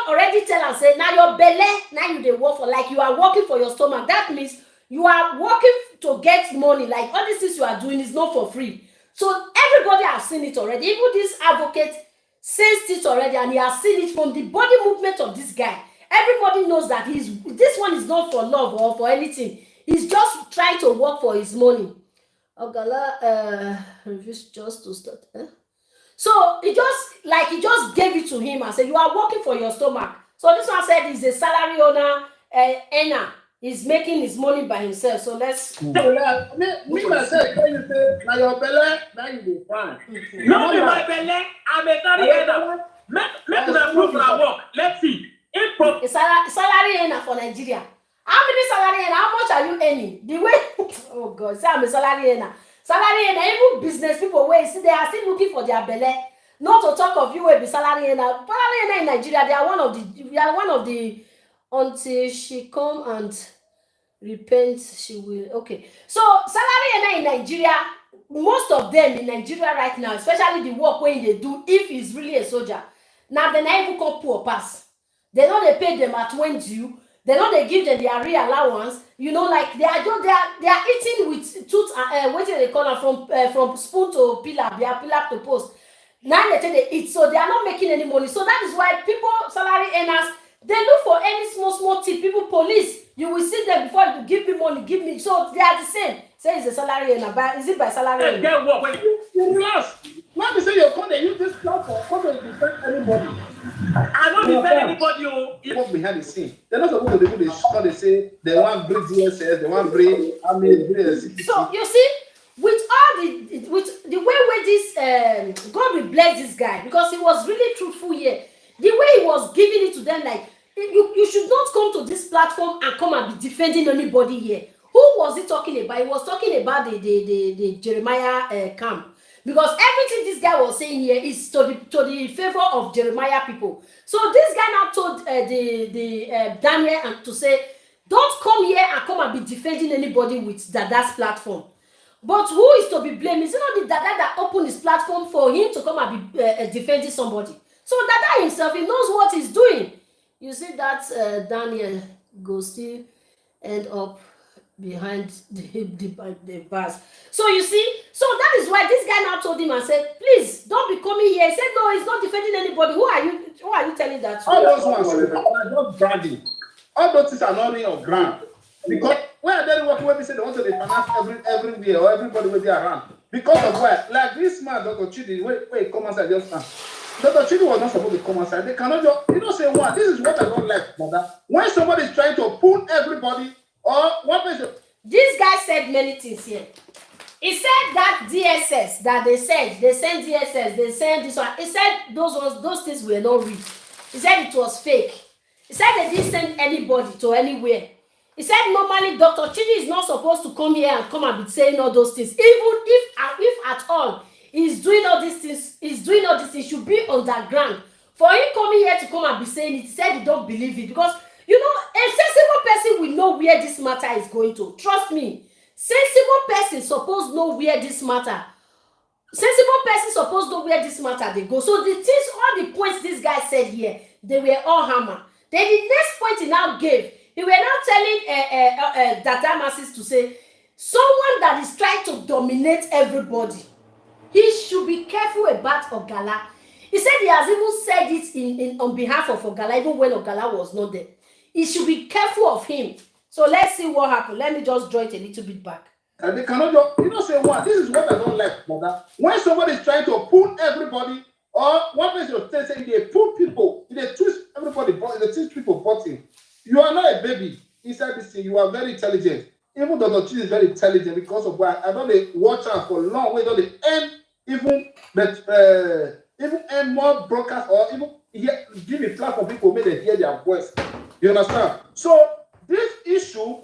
already tell and say now your belly now you dey work for, like you are working for your stomach. That means you are working to get money. Like all these things you are doing is not for free. So everybody has seen it already. Even this advocate says it already, and he has seen it from the body movement of this guy. Everybody knows that this one is not for love or for anything. He's just trying to work for his money. Ogala refused just to start. So he just gave it to him and said, you are working for your stomach. So this one said he's a salary earner. He's making his money by himself. So let's. Me myself, when you say, now your belly, now you dey fine. No, be my belly. I'm a carry. Let them prove my work. Let's see. A salary earner for Nigeria. How many salary earner? How much are you earning? The way, oh God, say I'm a salary earner. Salary earner, even business people where see they are still looking for their belly. Not to talk of you will be salary earner. Salary earner in Nigeria, they are one of the until she come and repent, she will. Okay. So salary earner in Nigeria, most of them in Nigeria right now, especially the work when they do, if he's really a soldier, now they not even come poor pass. They know they pay them at when due. They know they give them their real allowance. You know, like they are eating with tooth. What do they call them from spoon to pillar? They are pillar to post. Now they take they eat, so they are not making any money. So that is why people, salary earners, they look for any small tip. People, police, you will see them before you give me money, give me. So they are the same. Say it's a salary earner, but is it by salary earner? Get work when you lost. Not to say you're going to use this platform, come and defend anybody. I don't defend anybody. What behind the scene? They're not supposed to do this. They say they want bring DSS, they want bring army, bring. So you see, with this, God will bless this guy because he was really truthful here. The way he was giving it to them, like, you should not come to this platform and come and be defending anybody here. Who was he talking about? He was talking about the Jeremiah camp. Because everything this guy was saying here is to the favor of Jeremiah people. So this guy now told Daniel and to say, don't come here and come and be defending anybody with Dada's platform. But who is to be blamed? Is it not the Dada that opened his platform for him to come and be defending somebody? So Dada himself, he knows what he's doing. You see that Daniel go still end up behind the bars. So you see, so that is why this guy now told him and said, please don't be coming here. He said, no, he's not defending anybody. Who are you telling that to? All those ones are not branding. All those things are not in your ground. Because where they work, where they say they want to finance everywhere or everybody will be around. Because of what? Like this man, Dr. Chidi, wait, come outside just now. Dr. Chidi was not supposed to come outside. They cannot just, you don't say one. This is what I don't like, mother. When somebody is trying to pull everybody, or one person. This guy said many things here. He said that DSS that they sent DSS, they sent this one. He said those things were not real. He said it was fake. He said they didn't send anybody to anywhere. He said normally Dr. Chidi is not supposed to come here and come and be saying all those things. Even if at all he's doing all these things, he should be underground. For him coming here to come and be saying it, he said he don't believe it because you know, a sensible person will know where this matter is going to. Trust me. Sensible person suppose know where this matter. Sensible person suppose know where this matter they go. So the things, all the points this guy said here, they were all hammer. Then the next point he now gave, he were now telling Dada masses to say, someone that is trying to dominate everybody, he should be careful about Ogala. He said he has even said it on behalf of Ogala, even when Ogala was not there. He should be careful of him. So let's see what happened. Let me just draw it a little bit back. And they cannot just, you don't say one. This is what I don't like, mother. When somebody is trying to pull everybody, or one person will say they pull people, they twist everybody, they twist people button. You are not a baby inside this thing. You are very intelligent. Even Dr. Chidi is very intelligent because of why I don't watch out for long way. Don't end even more broadcast or even give a platform for people make them hear their voice. You understand? So this issue,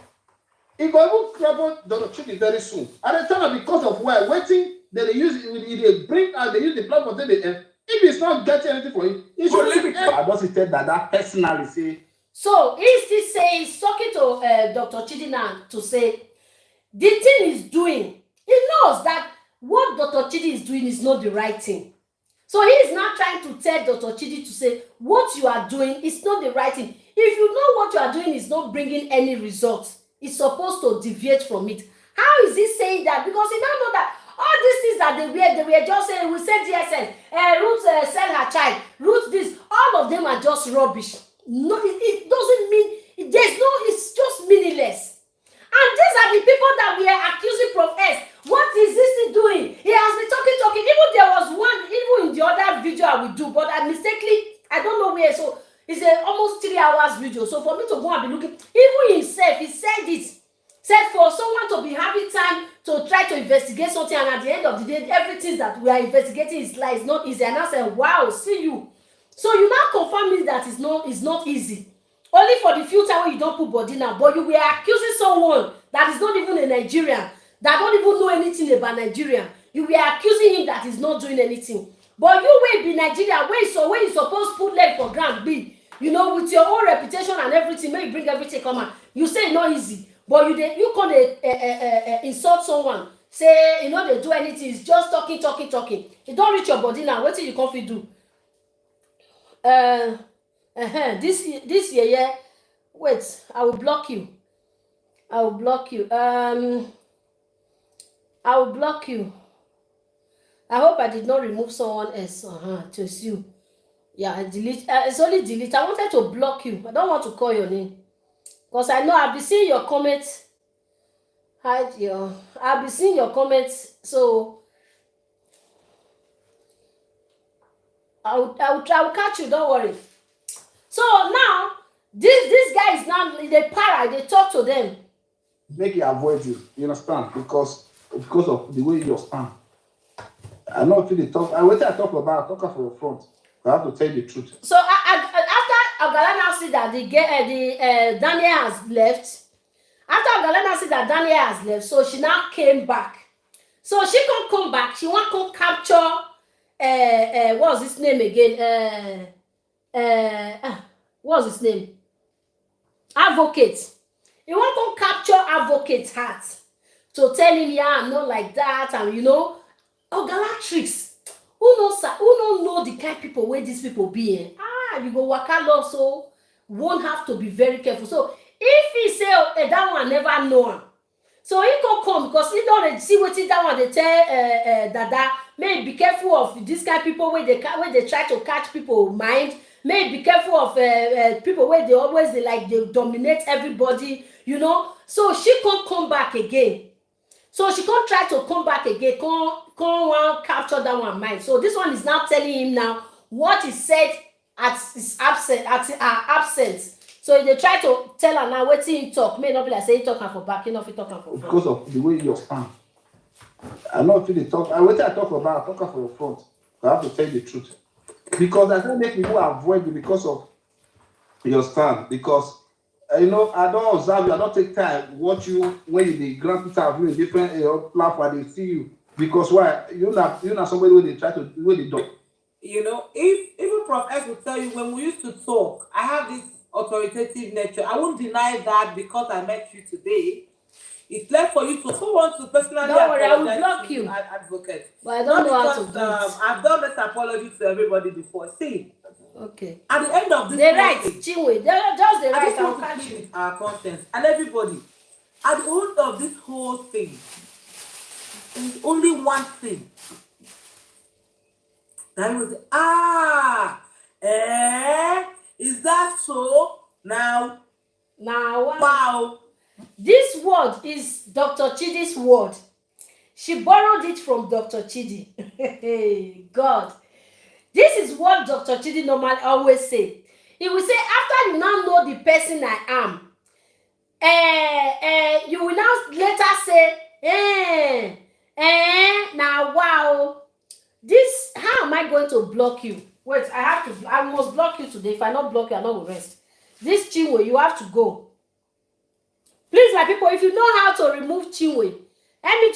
it will even trouble Dr. Chidi very soon. At the time, because of why waiting, then they use they bring out, they use the platform. Then if it's not getting anything for him, he should leave it. I just said that personally say. So he still say he's talking to Dr. Chidi now to say the thing he's doing. He knows that what Dr. Chidi is doing is not the right thing. So he is now trying to tell Dr. Chidi to say what you are doing is not the right thing. If you know what you are doing is not bringing any results, it's supposed to deviate from it. How is he saying that? Because he don't know that all these things that they were just saying, we said DSS, Ruth sell her child, Ruth this, all of them are just rubbish. No, it doesn't mean, it's just meaningless. And these are the people that we are accusing Prof S. What is this doing? He has been talking. Even there was one, even in the other video I will do, but I mistakenly, I don't know where, so it's almost 3 hours video. So for me to go and be looking, even himself, he said this. Said for someone to be having time to try to investigate something, and at the end of the day, everything that we are investigating is like it's not easy. And I said, wow, see you. So you now confirm me that it's not easy. Only for the future when you don't put body now. But you were accusing someone that is not even a Nigerian, that don't even know anything about Nigeria. You were accusing him that he's not doing anything. But you will be Nigerian, when you supposed to put leg for ground, be, you know, with your own reputation and everything, when you bring everything come out, you say it's not easy. But you can't insult someone. Say, you know, they do anything. It's just talking. You don't reach your body now. What do you can't do? This year, wait, I will block you. I will block you. I hope I did not remove someone else. To you. Yeah, I delete. It's only delete. I wanted to block you. I don't want to call your name. Because I know I'll be seeing your comments. I'll be seeing your comments. So I'll catch you, don't worry. So now this guy is now they para, they talk to them. Make it avoid you understand? Because of the way you stand. I know if they talk. I wait. I talk about talk for the front. I have to tell you the truth. So after Ogala now see that Daniel has left. After Ogala now see that Daniel has left, so she now came back. So she can't come back. She want to capture. What's his name again? What's his name? Advocate. You want to capture Advocate's heart to tell him, yeah, I'm not like that, and you know, Ogala who don't know the kind of people where these people be in. You go waka love, so won't have to be very careful. So if he say that one never know him, so he can come because he don't see what that one they tell Dada, may be careful of this kind of people where they try to catch people mind. May be careful of people where they always they dominate everybody, you know. So she can't come back again. So she can't try to come back again. Can't want capture that one mind. So this one is now telling him now what he said at his absence. So they try to tell her now what he talk. May not be like say he talking for back, he not talking for front. Because of the way you stand. I know if they talk. I wait. I talk about talk for the front. I have to tell you the truth. Because I don't make people avoid you because of your stand. Because you know, I don't observe you, I don't take time watch you when the grand people are doing different platform, they see you. Because why? You're not somebody where they try to where they do. You know, if even Prof S will tell you when we used to talk, I have this authoritative nature. I won't deny that because I met you today. It's left for you to who wants to personally don't worry, I will block you. Advocate. But I don't know how to do it. I've done this apology to everybody before. See, okay. At the end of this they right, Chinwe. They're just the I right. just want to finish with our conscience and everybody. At the end of this whole thing, there's only one thing. That was is that so? Now wow. This word is Dr. Chidi's word. She borrowed it from Dr. Chidi. God. This is what Dr. Chidi normally always say. He will say, after you now know the person I am, you will now later say, now wow. This, how am I going to block you? Wait, I must block you today. If I not block you, I not will rest. This Chinwe, you have to go. Please, my people, if you know how to remove Chinwe, I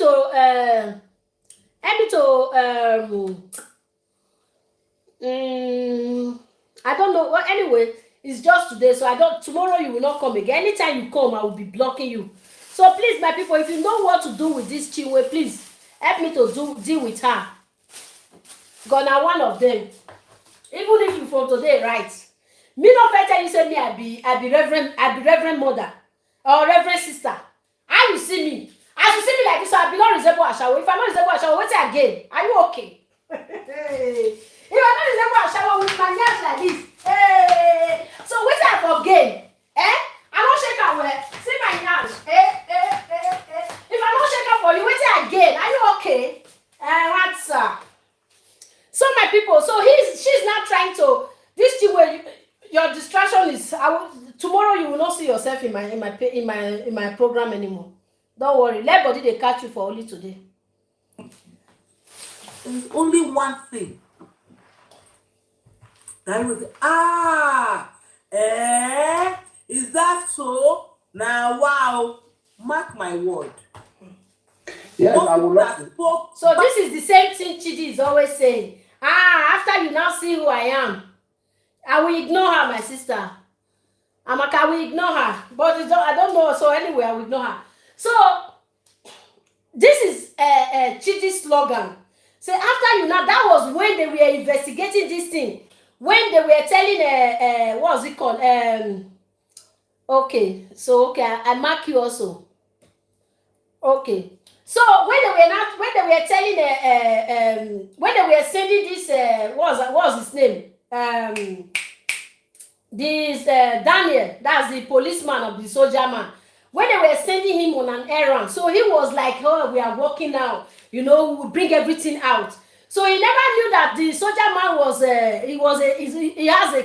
don't know. Well, anyway, it's just today, so tomorrow you will not come again. Anytime you come, I will be blocking you. So please, my people, if you know what to do with this Chinwe, please help me to deal with her. Gonna one of them. Even if you from today, right? Me no better you say me I be reverend mother or reverend sister. How you see me? As you see me like this, I be not resemble Ashawo. If I not resemble Ashawo, wait again. Are you okay? If I not resemble Ashawo with my nails like this, so wait I for gain. I don't shake her well. See my nails. If I don't shake her for you, wait again. Are you okay? What's up? So my people, so she's not trying to this thing where your distraction is. Tomorrow you will not see yourself in my program anymore. Don't worry, let body they catch you for only today. There's only one thing. That was is that so? Now wow, mark my word. Yes, I will love to. So this is the same thing Chidi is always saying. After you now see who I am, I will ignore her, my sister. Amaka will ignore her, but I don't know. So anyway, I will ignore her. So this is Chidi's slogan. So after you now, that was when they were investigating this thing. When they were telling what's it called? Okay, so I mark you also. Okay. So when they were sending this what's his name? This Daniel, that's the policeman of the soldier man. When they were sending him on an errand, so he was like, "Oh, we are working now. You know, we'll bring everything out." So he never knew that the soldier man he has a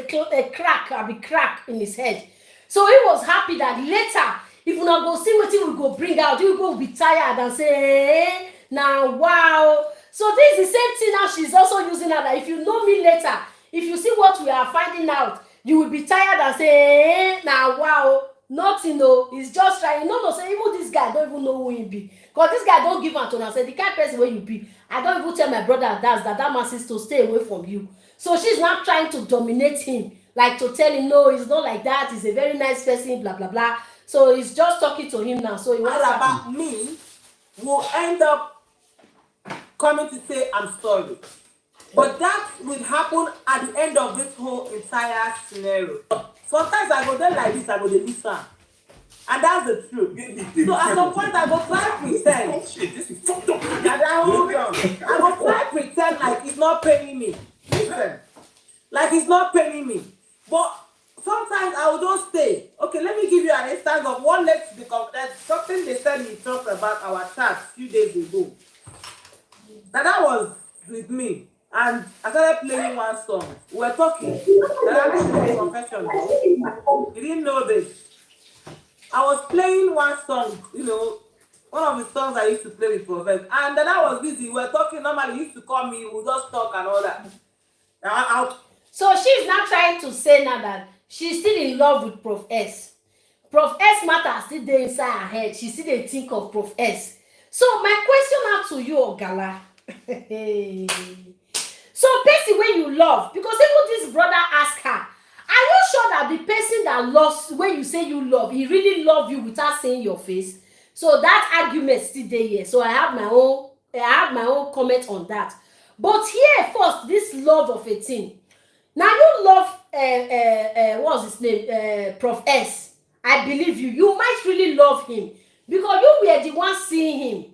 crack in his head. So he was happy that later, if we not go see what he will go bring out, he will go be tired and say, now wow. So this is the same thing now she's also using her. That if you know me later, if you see what we are finding out, you will be tired and say, now wow, nothing, no. He's just trying. No, say even this guy don't even know who he be. Because this guy don't give unto say the kind of person where you be. I don't even tell my brother that man says to stay away from you. So she's not trying to dominate him, like to tell him no, he's not like that. He's a very nice person, blah blah blah. So he's just talking to him now. So he wants all about me will end up coming to say I'm sorry. But that will happen at the end of this whole entire scenario. Sometimes I go there like this, I go there listen. And that's the truth. So at some point I go try to pretend. This is fucked up. And I hold on. I go try to pretend like it's not paying me. Listen. Like it's not paying me. But sometimes I will just stay. Okay, let me give you an instance of one next because there's something they said we talked about our chat a few days ago. That was with me. And I started playing one song. We were talking. And I listened to a confession. You didn't know this. I was playing one song, you know, one of the songs I used to play with Prophet. And then I was busy. We were talking. Normally, he used to call me. We'll just talk and all that. So she's not trying to say now that she's still in love with Prof S. Prof S matter still there inside her head. She still dey think of Prof S. So my question now to you, Ogala. So person when you love, because even this brother asked her, are you sure that the person that loves, when you say you love, he really love you without saying your face? So that argument still there here. So I have my own comment on that. But here first, this love of a thing. Now you love what's his name? Prof S. I believe you. You might really love him because you were the one seeing him.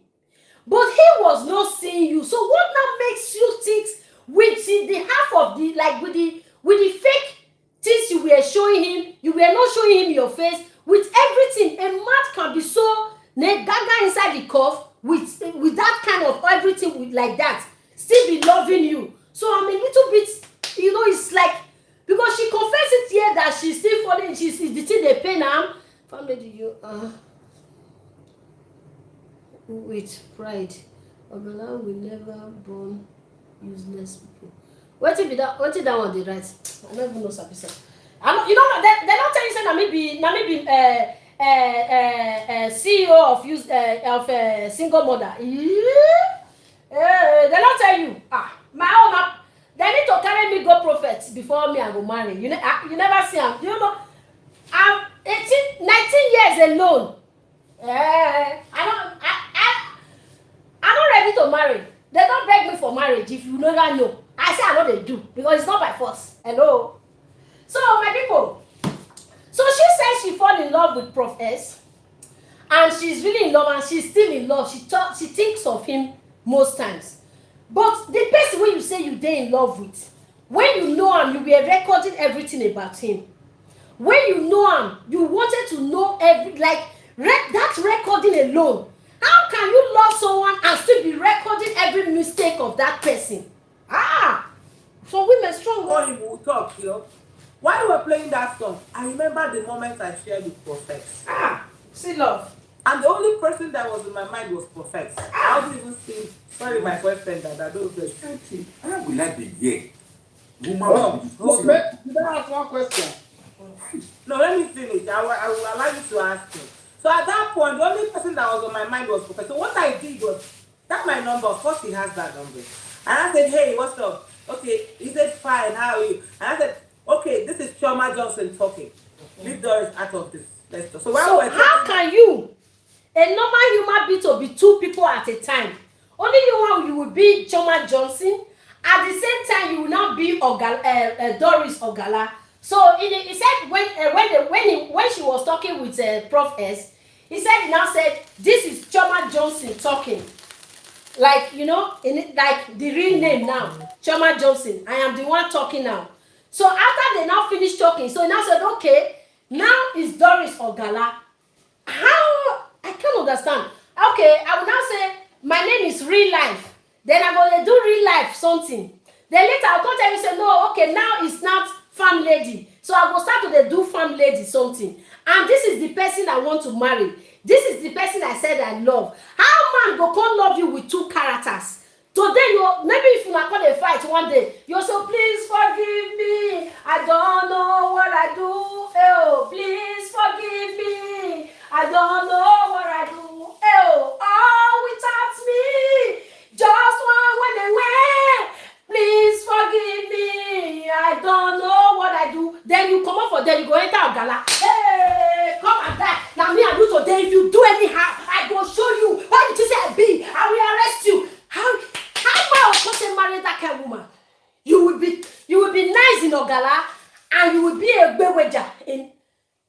But he was not seeing you. So what now makes you think with the half of the with the fake things you were showing him, you were not showing him your face, with everything? A man can be so gaga inside the cuff with that kind of everything with like that, still be loving you. So I'm a little bit, you know, it's like, because she confesses here that she's still falling, she's the thing they pay now. Family, you with pride. Ogala will never born useless people. What if that one they write? I don't even know Sabisa. You know, they're not telling you say na maybe CEO of single mother. They don't tell you. My own. They need to carry me go prophet before me I go marry. You never see them. You know, I'm 19 years alone. I'm not ready to marry. They don't beg me for marriage if you never know. I say I know they do because it's not by force. Hello. So my people. So she says she fall in love with Prof S, and she's really in love, and she's still in love. She thinks of him most times. But the person when you say you're in love with, when you know him, you were recording everything about him. When you know him, you wanted to know that recording alone. How can you love someone and still be recording every mistake of that person? So women strong. When we will talk, you know. While we were playing that song, I remember the moment I shared with Prophet. See love. And the only person that was in my mind was Prophet. I wasn't even seeing, sorry, my boyfriend that I don't say. I would like the year. Did I ask one question? No, let me finish. I will allow you to ask me. So at that point, the only person that was on my mind was Prophet. So what I did was, that's my number. Of course, he has that number. And I said, hey, what's up? Okay. He said, fine. How are you? And I said, okay, this is Chioma Johnson talking. Leave Doris out of this. Let's talk. So how can you, a normal human being, to be two people at a time? Only you will be Chioma Johnson. At the same time, you will not be Doris Ogala. So he said when she was talking with Prof S, he now said this is Chioma Johnson talking, like, you know, like the real name now, Chioma Johnson. I am the one talking now. So after they now finished talking, so he now said, okay, now it's Doris Ogala. How? I can't understand. Okay, I will now say my name is real life. Then I'm going to do real life something. Then later I'll come tell you, say no, okay, now it's not farm lady. So I will start to do farm lady something. And this is the person I want to marry. This is the person I said I love. How man go come love you with two characters? Today, maybe if you not gonna fight one day, you so please forgive me. I don't know what I do. Oh, please forgive me. I don't know what I do. Oh, without me. Just one when they went. Please forgive me. I don't know what I do. Then you come up for them, you go enter Ogala. Hey, come and die. Now me and you today, if you do anyhow, I go show you. Why did you say I be? I will arrest you. How about person marry that kind of woman? You will be nice in Ogala and you will be a beweja.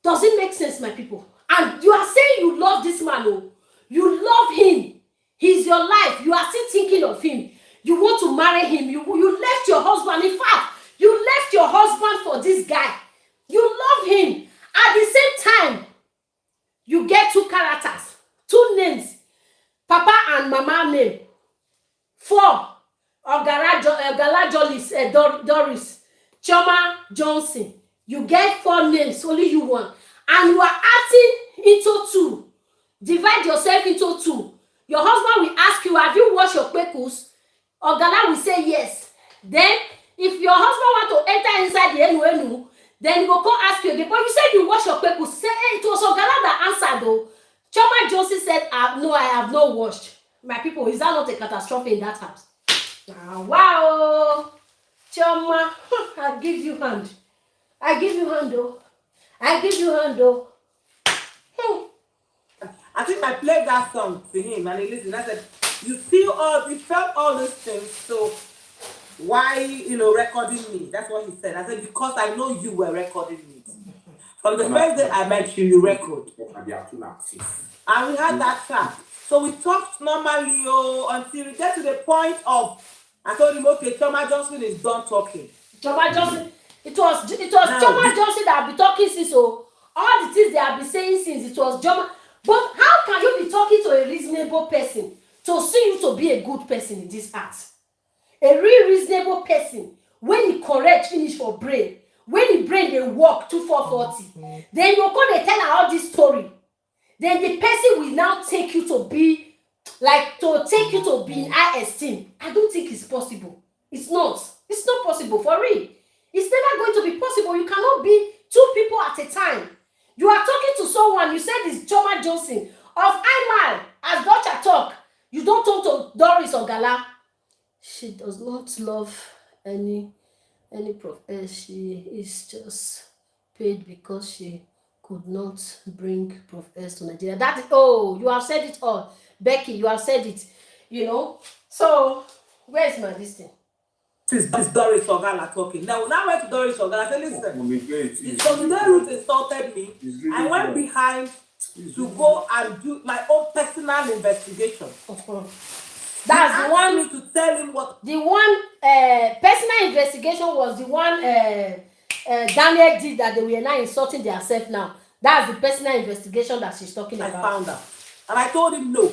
Does it make sense, my people? And you are saying you love this man, oh. You love him. He's your life. You are still thinking of him. You want to marry him. You left your husband. In fact, you left your husband for this guy. You love him. At the same time, you get two characters, two names, Papa and Mama name. 4, Ogala Doris, Chioma Johnson. You get 4 names, only you one. And you are acting into 2. Divide yourself into 2. Your husband will ask you, have you washed your kpekus? Ogala will say yes. Then, if your husband want to enter inside the enu, then he will come ask you again. But you said you wash your kpekus. Say, hey, it was Ogala that answered though. Chioma Johnson said, no, I have not washed. My people, is that not a catastrophe in that house? Wow. Chioma, I give you hand. I give you hand though. I give you hand though. I think I played that song to him and he listened. I said, you felt all these things, so why, recording me? That's what he said. I said, because I know you were recording me. From the first day I met you, you record. And we had that chat. So we talked normally until we get to the point of, I told him, okay, Chioma Johnson is done talking. Chioma Johnson, it was Chioma Johnson that have been talking since, so all the things they have been saying since, it was Chioma. But how can you be talking to a reasonable person to see you to be a good person in this art? A real reasonable person, when he correct finish for brain, when the brain they work 2440, then you go they tell her all this story. Then the person will now take you to be in high esteem. I don't think it's possible. It's not possible for real. It's never going to be possible. You cannot be 2 people at a time. You are talking to someone, you said it's Chioma Johnson of Imal, as Dutcha talk. You don't talk to Doris Ogala. She does not love any Prof. She is just paid because she could not bring Prof. to Nigeria. You have said it all. Becky, you have said it. So where's my listing? This Doris Ogala talking. Now, when I went to Doris Ogala, I said, listen, so the day Ruth insulted me, I went behind to go and do my own personal investigation. That's the one to tell him what. The one personal investigation was the one Daniel did that they were now insulting themselves now. That's the personal investigation that she's talking about. I found out. And I told him, no.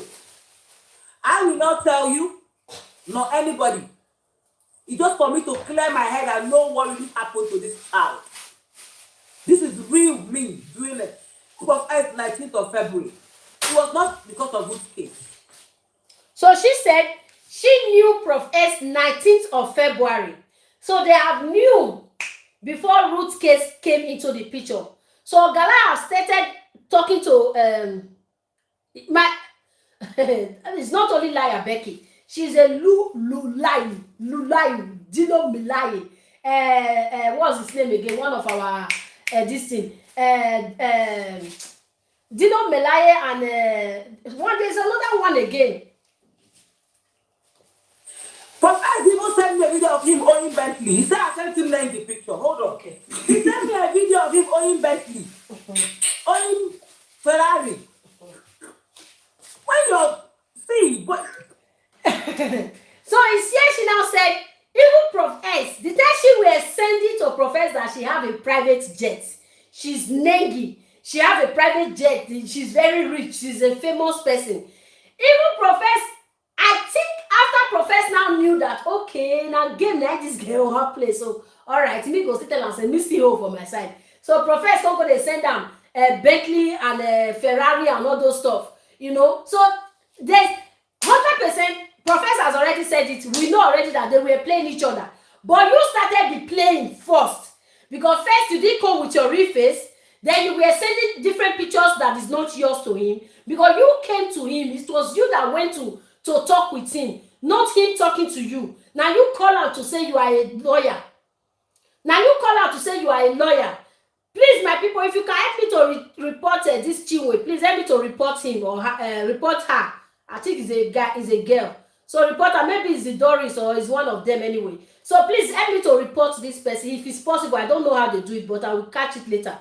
I will not tell you, nor anybody. It's just for me to clear my head and know what really happened to this child. This is real me doing it. It was 19th of February. It was not because of Ruth's case. So she said she knew Prof. S 19th of February. So they have knew before Ruth's case came into the picture. So Ogala has started talking to it's not only liar Becky. She's a Lulayu, Dino Milaye. What's his name again? One of our this thing. Dino Milaye and there's another one again. But I even sent me a video of him owning Bentley. He said I sent him in the picture. Hold on. Okay. He sent me a video of him owning Bentley. Owning Ferrari. When you're but so it's here she now said, even Prof. S, the time she were sending to Prof. S that she have a private jet. She's Nengi. She have a private jet. She's very rich. She's a famous person. Even Prof. S, I think after Prof. S now knew that, okay, now game night this girl her place. So, all right, me go sit and say, me CEO for my side. So Prof. S don't go they send them Bentley and Ferrari and all those stuff. So there's 100% Prof. S has already said it, we know already that they were playing each other. But you started the playing first. Because first you did come with your real face, then you were sending different pictures that is not yours to him. Because you came to him, it was you that went to talk with him, not him talking to you. Now you call out to say you are a lawyer. Now you call out to say you are a lawyer. Please, my people, if you can help me to report this Chinwe, please help me to report him or report her. I think it's a guy, it's a girl. So report her, maybe it's the Doris or it's one of them anyway. So please help me to report this person if it's possible. I don't know how they do it, but I will catch it later.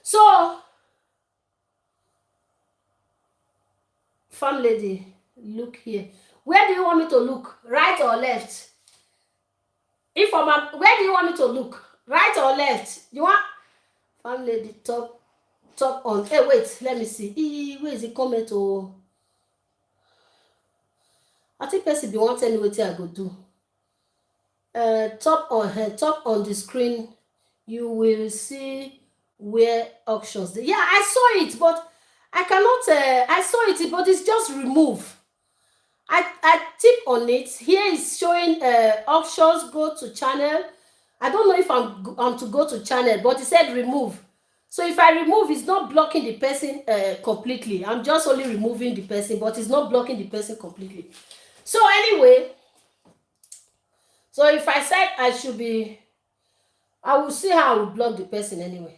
So, farm lady, look here. Where do you want me to look? Right or left? If I'm where do you want me to look? Right or left? You want farm lady top on. Hey, wait, let me see. Where is the comment? Oh, I think person be want tell me what I go do. Top on the screen, you will see where auctions. Yeah, I saw it, but I cannot. I saw it, but it's just removed. I tip on it. Here is showing auctions. Go to channel. I don't know if I'm to go to channel, but it said remove. So if I remove, it's not blocking the person completely. I'm just only removing the person, but it's not blocking the person completely. So anyway, so if I said I should be, I will see how I will block the person anyway.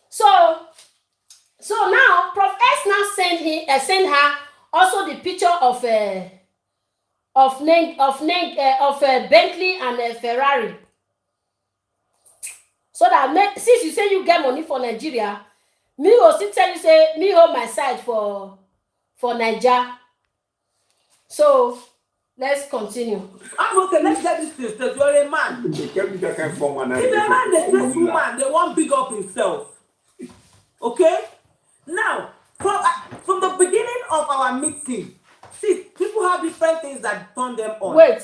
So now Prof S now send her also the picture of Bentley and Ferrari. So that since you say you get money for Nigeria, me will still tell you say me hold my side for Nigeria. So let's continue. I'm okay, let's get this thing straight. You're a man. If a man they dress woman, they want big up himself. Okay? Now, from the beginning of our meeting, see, people have different things that turn them on. Wait.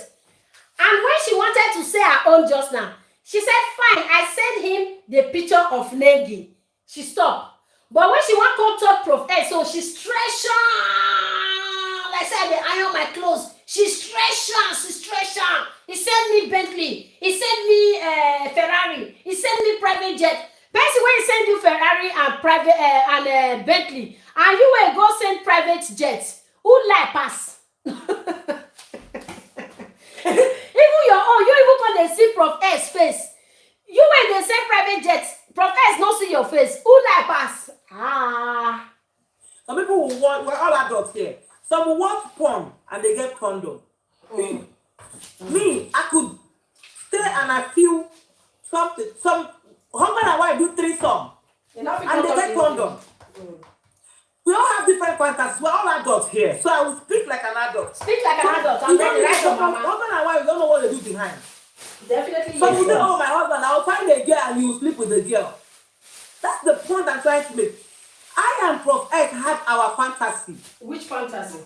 And when she wanted to say her own just now, she said, fine, I sent him the picture of Nengi. She stopped. But when she want to talk Prof S, so she stretch on. Like I said, I iron my clothes. She stretch on. He sent me Bentley. He sent me Ferrari. He sent me private jet. Basically, when he send you Ferrari and private and Bentley, and you will go send private jets, who like pass? Even your own, you even when they see Prof S face, you when they send private jets, Prof S not see your face. Who like pass? Some people will want, we're all adults here. Some will want porn and they get condom. Me, I could stay and I feel something. Some husband and wife do threesome and they get condom. We all have different fantasies. We're all adults here, so I will speak like an adult. Speak like an adult. I'm ready, right, mama. Husband and wife don't know what they do behind. Definitely. So you say, oh, my husband, I'll find a girl and you will sleep with the girl. That's the point I'm trying to make. I and Prof S had our fantasy. Which fantasy?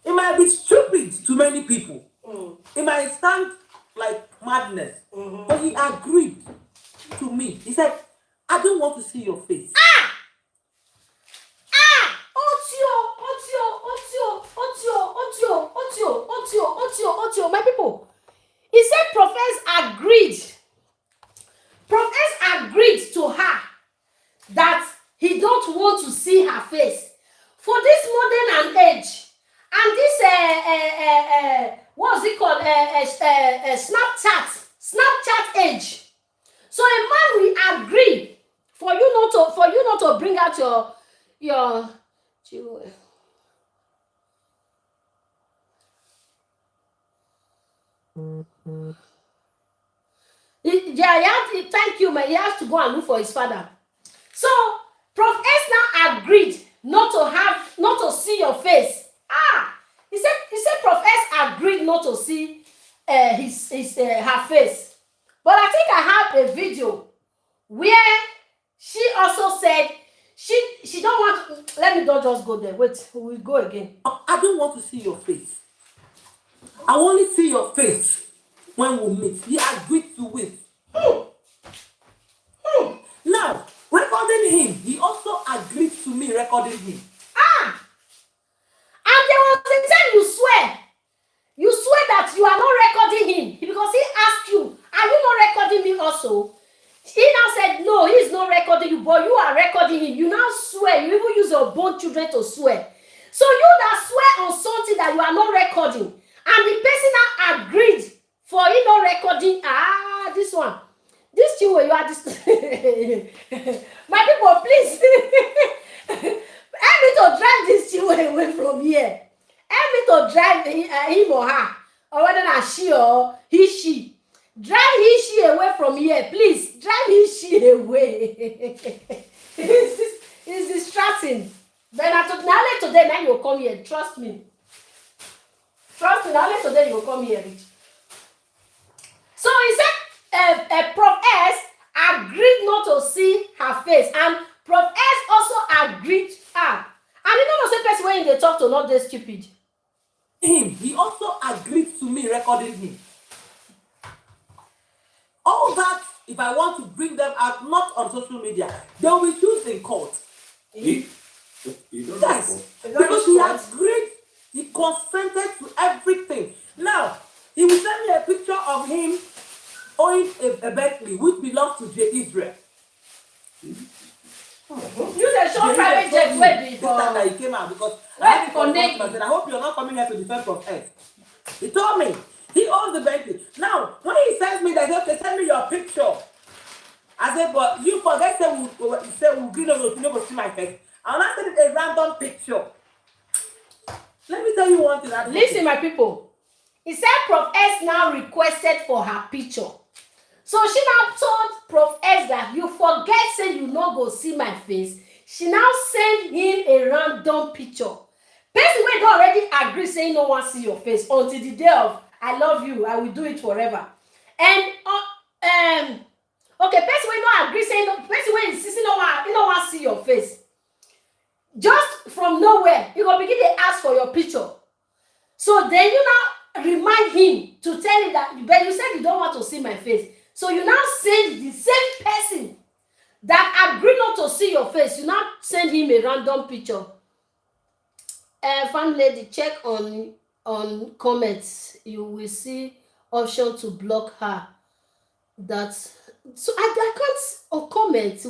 It might be stupid to many people. It might sound like madness. But he agreed to me. He said, I don't want to see your face. Otio, my people. He said Prof S agreed. Prof S agreed to her that he don't want to see her face for this modern age and this what's it called Snapchat age. So a man will agree for you not to bring out your thank you, man. He has to go and look for his father. So Prof S now agreed not to see your face. He said Prof S agreed not to see her face. But I think I have a video where she also said she don't want to. Let me not just go there. Wait, we'll go again. I don't want to see your face. I only see your face when we meet. He agreed to it. Now, recording him, he also agreed to me recording him. And there was a him because he asked you, are you not recording me also? He now said, no, he's not recording you, but you are recording him. You now swear. You even use your born children to swear. So you that swear on something that you are not recording, and the person now agreed for you not recording. This one. This thing where you are this. My people, please. Help me to drive this thing away from here. Help me to drive him or her. Or whether not she or she. Drive he away from here, please. Drive he away. It's distracting. Then now today, now you'll come here. Trust me. Trust me, now today you'll come here, Rich. So he said, Prof S agreed not to see her face, and Prof S also agreed her. And you know the same person when they talk to not they stupid. He also agreed to me recording him. All that, if I want to bring them out, not on social media, they will be used in court. Yes, because he agreed, he consented to everything. Now, he will send me a picture of him owning a Bentley, which belongs to J. Israel. You the show private jet where This time that he came out, because I had to confront him. I said, I hope you're not coming here to defend Prof S. He told me he owns the Bentley. Now, when he sends me that, okay, send me your picture. I said, but you forget that we'll give you to see my face. I'm not sending a random picture. Let me tell you one thing. Listen, my people. He said Prof S now requested for her picture. So she now told Prof S that you forget say you not go see my face. She now sent him a random picture. Person wey don already agree say no one see your face until the day of I love you, I will do it forever. And okay, person wey no agree say no, person wey insist no one see your face. Just from nowhere, you go begin to ask for your picture. So then you now remind him to tell him that, but you said you don't want to see my face. So you now send the same person that agreed not to see your face, you now send him a random picture. Fan lady, check on comments. You will see option to block her. That's so I can't on comments.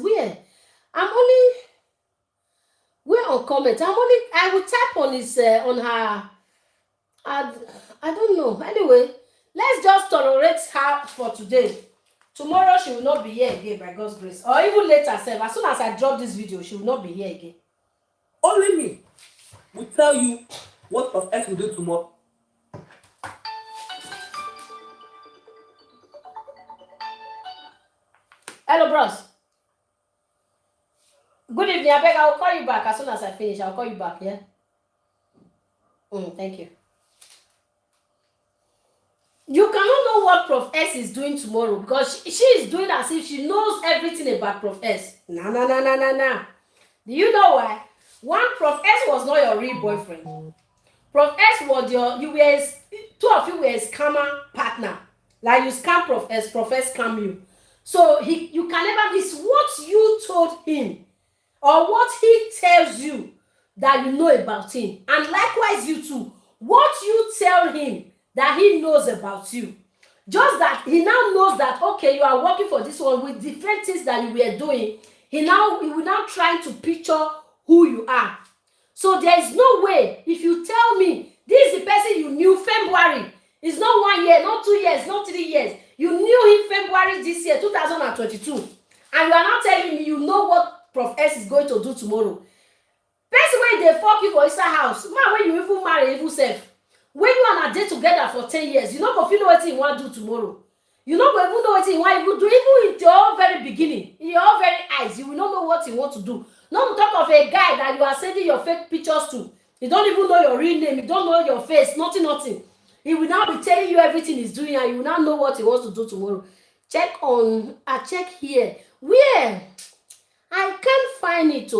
Where on comment? I will tap on his on her. I don't know. Anyway, let's just tolerate her for today. Tomorrow she will not be here again by God's grace. Or even later, as soon as I drop this video, she will not be here again. Only me will tell you what Prof S will do tomorrow. Hello, bros. Good evening. I beg I will call you back as soon as I finish. I'll call you back, yeah? Thank you. You cannot know what Prof S is doing tomorrow because she is doing as if she knows everything about Prof S. No. Do you know why? One, Prof S was not your real boyfriend. Prof S was two of you were a scammer partner. Like you scam Prof S scam you. So you can never miss what you told him or what he tells you that you know about him. And likewise you too, what you tell him that he knows about you. Just that he now knows that, okay, you are working for this one with different things that you were doing. He will now try to picture who you are. So there is no way, if you tell me, this is the person you knew February. It's not 1 year, not 2 years, not 3 years. You knew him February this year, 2022. And you are now telling me you know what Prof S is going to do tomorrow. Person when they fuck you for inside house, man, when you even marry, even self. When you and a date together for 10 years, you know go feel what you want to do tomorrow. You know go even know what you want to do, even in your very beginning, in your very eyes, you will not know what you want to do. Not to talk of a guy that you are sending your fake pictures to. You don't even know your real name, you don't know your face, nothing. He will now be telling you everything he's doing, and you will not know what he wants to do tomorrow. Check here. Where? I can't find it.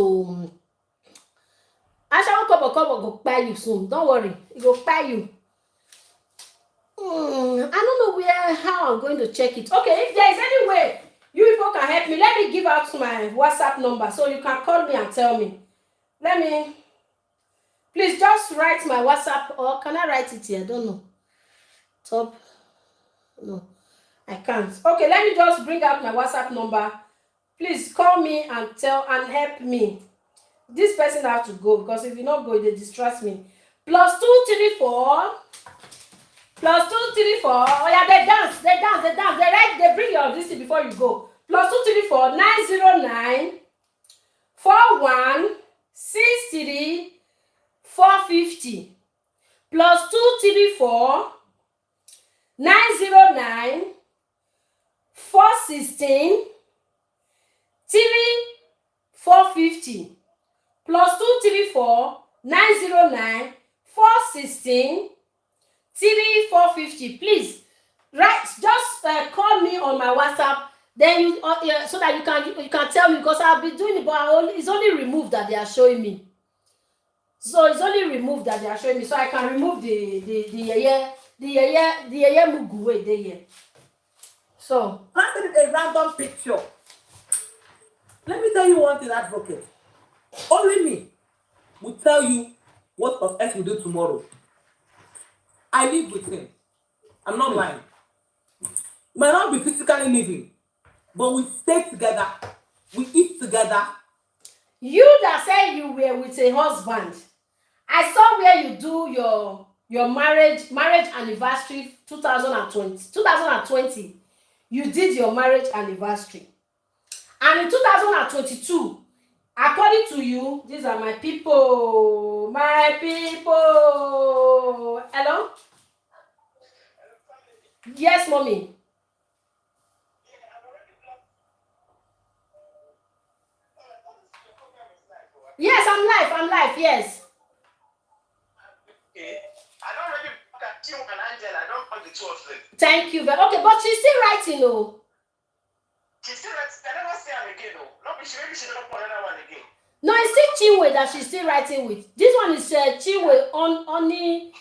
I shall go buy you soon. Don't worry. It will buy you. I don't know how I'm going to check it. Okay, if there is any way you people can help me, let me give out my WhatsApp number so you can call me and tell me. Please just write my WhatsApp, or can I write it here? I don't know. Top. No, I can't. Okay, let me just bring out my WhatsApp number. Please call me and help me. This person have to go because if you not go, they distress me. +234 +234. Oh yeah, they dance. They bring your this before you go. +234 909 41 63 450. +234 909 416 450. +234 909 416 450. Please write, just call me on my WhatsApp. Then you so that you can tell me, because I'll be doing it, but it's only removed that they are showing me. So it's only removed that they are showing me, so I can remove the mugu way there. So planted a random picture. Let me tell you one thing, advocate. Only me will tell you what of X will do tomorrow. I live with him. I'm not lying. We might not be physically living, but we stay together. We eat together. You that say you were with a husband, I saw where you do your marriage anniversary 2020. You did your marriage anniversary. And in 2022, according to you, these are my people. My people. Hello? Yes, mommy. Yes, I'm live, yes. Okay. I don't really look at Tim and Angela. I don't want the two of them. Thank you. Okay, but she's still writing, oh. She's still writing. I never see her again, though. No, maybe she don't put another one again. No, it's still Chinwe that she's still writing with. This one is Chinwe only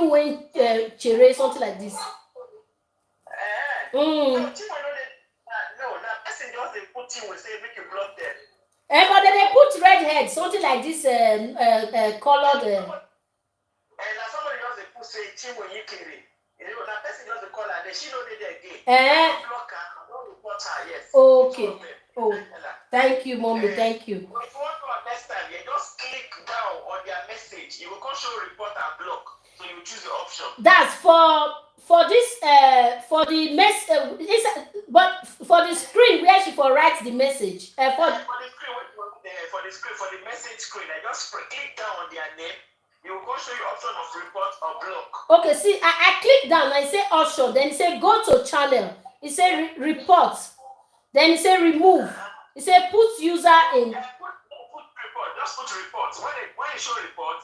when Chere, something like this. No, Chinwe no, that person just they put Chinwe, say make you block them. But then they put red head, something like this colored. And somebody just they put say Chinwe Yikiri. You know, that person just they call her, then she know they again. Block her, don't report her, yes. Okay. Oh, thank you, mommy. Thank you. If you want to understand, you just click down on their message. You will come show report and block. So you choose the option. That's for this for the mess. But for the screen where she for writes the message. For the message screen, I just click down on their name. You will go show you option of report or block. Okay, see, I click down. I say option. Then it say go to channel. It say report. Then it say remove. It say put user in. Put report. Just put report. When you show report,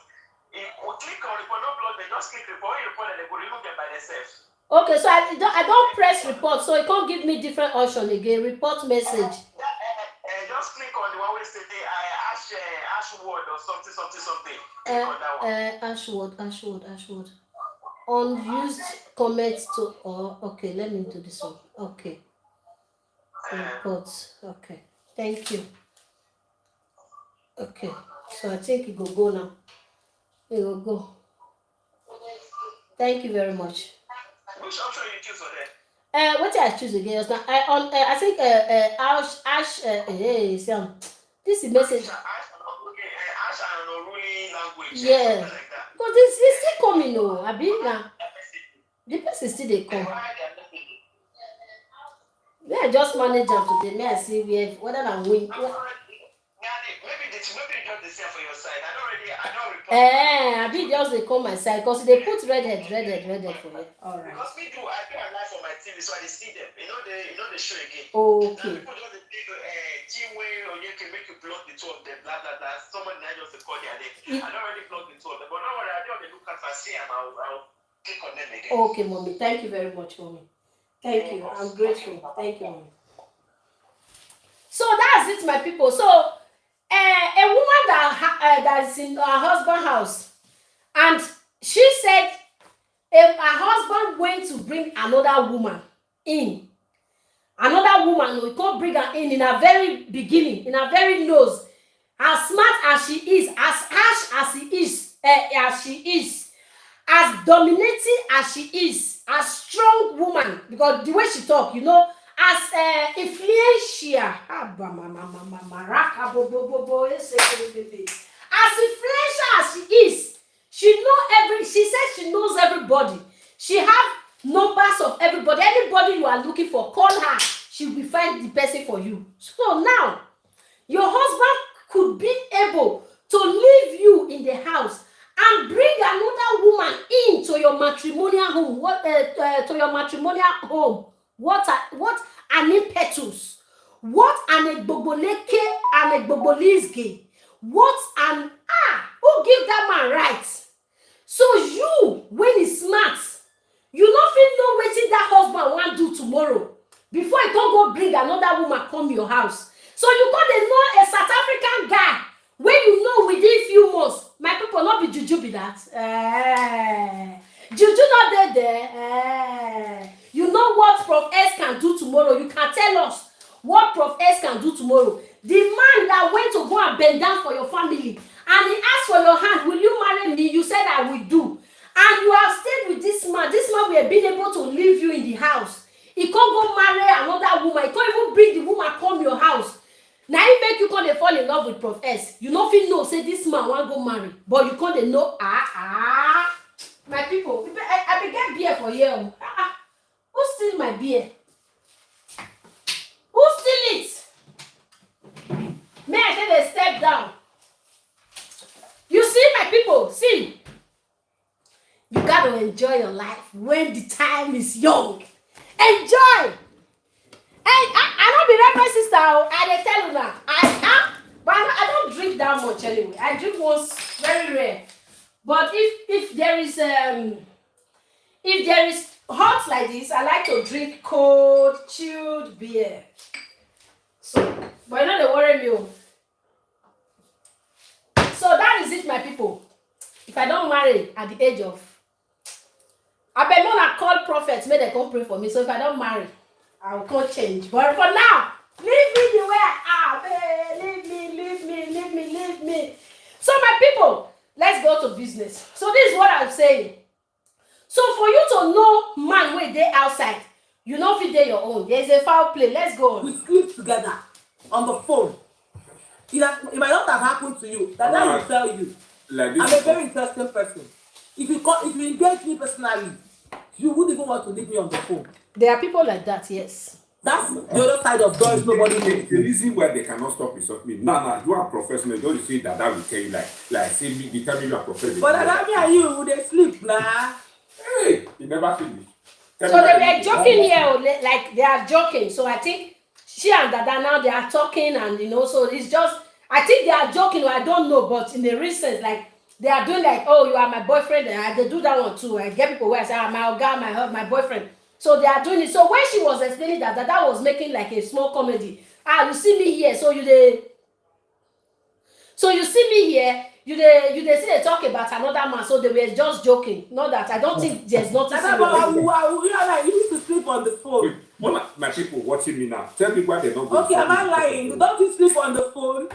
you click on report. No block. They just click report. When you report, and they will remove them by themselves. Okay, so I don't press report, so it can't give me different option again. Report message. Just click on the one where say Ashword or something. Click on that one. Ashword. Unused comments to okay, let me do this one. Okay. Reports. Okay. Thank you. Okay. So I think it will go now. It will go. Thank you very much. Which option you choose for that? What did I choose again? I think Ash Sam. This is message. Ash and Oruli language. Yeah. Like that. Because this is still coming, no. I been now. The person still they come. May I just manage them today? May I see whether I win? Maybe just the same for your side. I don't report. I be just they come my side because they put red head for you. All right. Because I do a live for my TV, so I see them. You know the show again. Okay. Now people just Chinwe or you can make you block the two of them. Blah blah blah. Someone I just call their name. I don't already block the two of them, but don't worry. I don't look at see them. I'll click on them again. Okay, mommy. Thank you very much, mommy. Thank you. I'm grateful. Thank you, mommy. So that's it, my people. So a woman that's in her husband's house, and she said if her husband going to bring another woman in, we can't bring her in a very beginning, in a very nose, as smart as she is, as harsh as she is, as dominating as she is, as strong woman because the way she talk, you know, as influential, as influential as she is, she says she knows everybody. She have numbers of everybody. Anybody you are looking for, call her. She will find the person for you. So now, your husband could be able to leave you in the house and bring another woman into your matrimonial home. What an impetus. What an egboboleke and egbobolizge. What an who give that man rights? So you, when he's smart, you no fit know wetin that husband wan do tomorrow before he come go bring another woman come your house. So you go dey know a South African guy wey you know within few months. My people, not be juju be that. Juju not dey there. You know what Prof S can do tomorrow. You can tell us what Prof S can do tomorrow. The man that went to go and bend down for your family and he asked for your hand, will you marry me? You said I will do. And you have stayed with this man. This man will have been able to leave you in the house. He can't go marry another woman. He can't even bring the woman come your house. Now he make you can't fall in love with Prof S. You no fit know say this man want go marry, but you can't know. My people, I be get beer for you. Who steal my beer? Who steal it? May I say they step down? You see, my people, see. You gotta enjoy your life when the time is young. Enjoy. I don't be reference sister. I dey tell you now. But I don't drink that much anyway. I drink once, very rare. But if there is hot like this, I like to drink cold, chilled beer. So, but you know they worry me. So that is it, my people. If I don't marry at the age of, I bet not call prophets, may they come pray for me. So if I don't marry, I will come change. But for now, leave me the way I am. Leave me. So my people, let's go to business. So this is what I'm saying. So for you to know man where they outside, you know if they your own. There's a foul play. Let's go on. We sleep together on the phone. It might not have happened to you. That I will tell you. Like I'm a very interesting person. If you engage me personally, you wouldn't even want to leave me on the phone. There are people like that, yes. That's the other side of doors nobody knows. The reason why they cannot stop is me. No, you are professional. Don't you see that will tell you like say me, they tell me you are professional. But that me and you, they sleep nah. Hey, you never finish. So they were joking here, like they are joking. So I think she and Dada now they are talking, and you know, so it's just I think they are joking, or I don't know, but in the recent, like they are doing like, oh, you are my boyfriend, and they do that one too. I get people where I say, my guy, my boyfriend. So they are doing it. So when she was explaining that was making like a small comedy. You see me here, so you see me here, you see they talk about another man, so they were just joking. Not that I don't think there's nothing. You need to sleep on the phone. Wait, my people watching me now, tell me why they're not going. Okay, am I lying? Don't you sleep on the phone?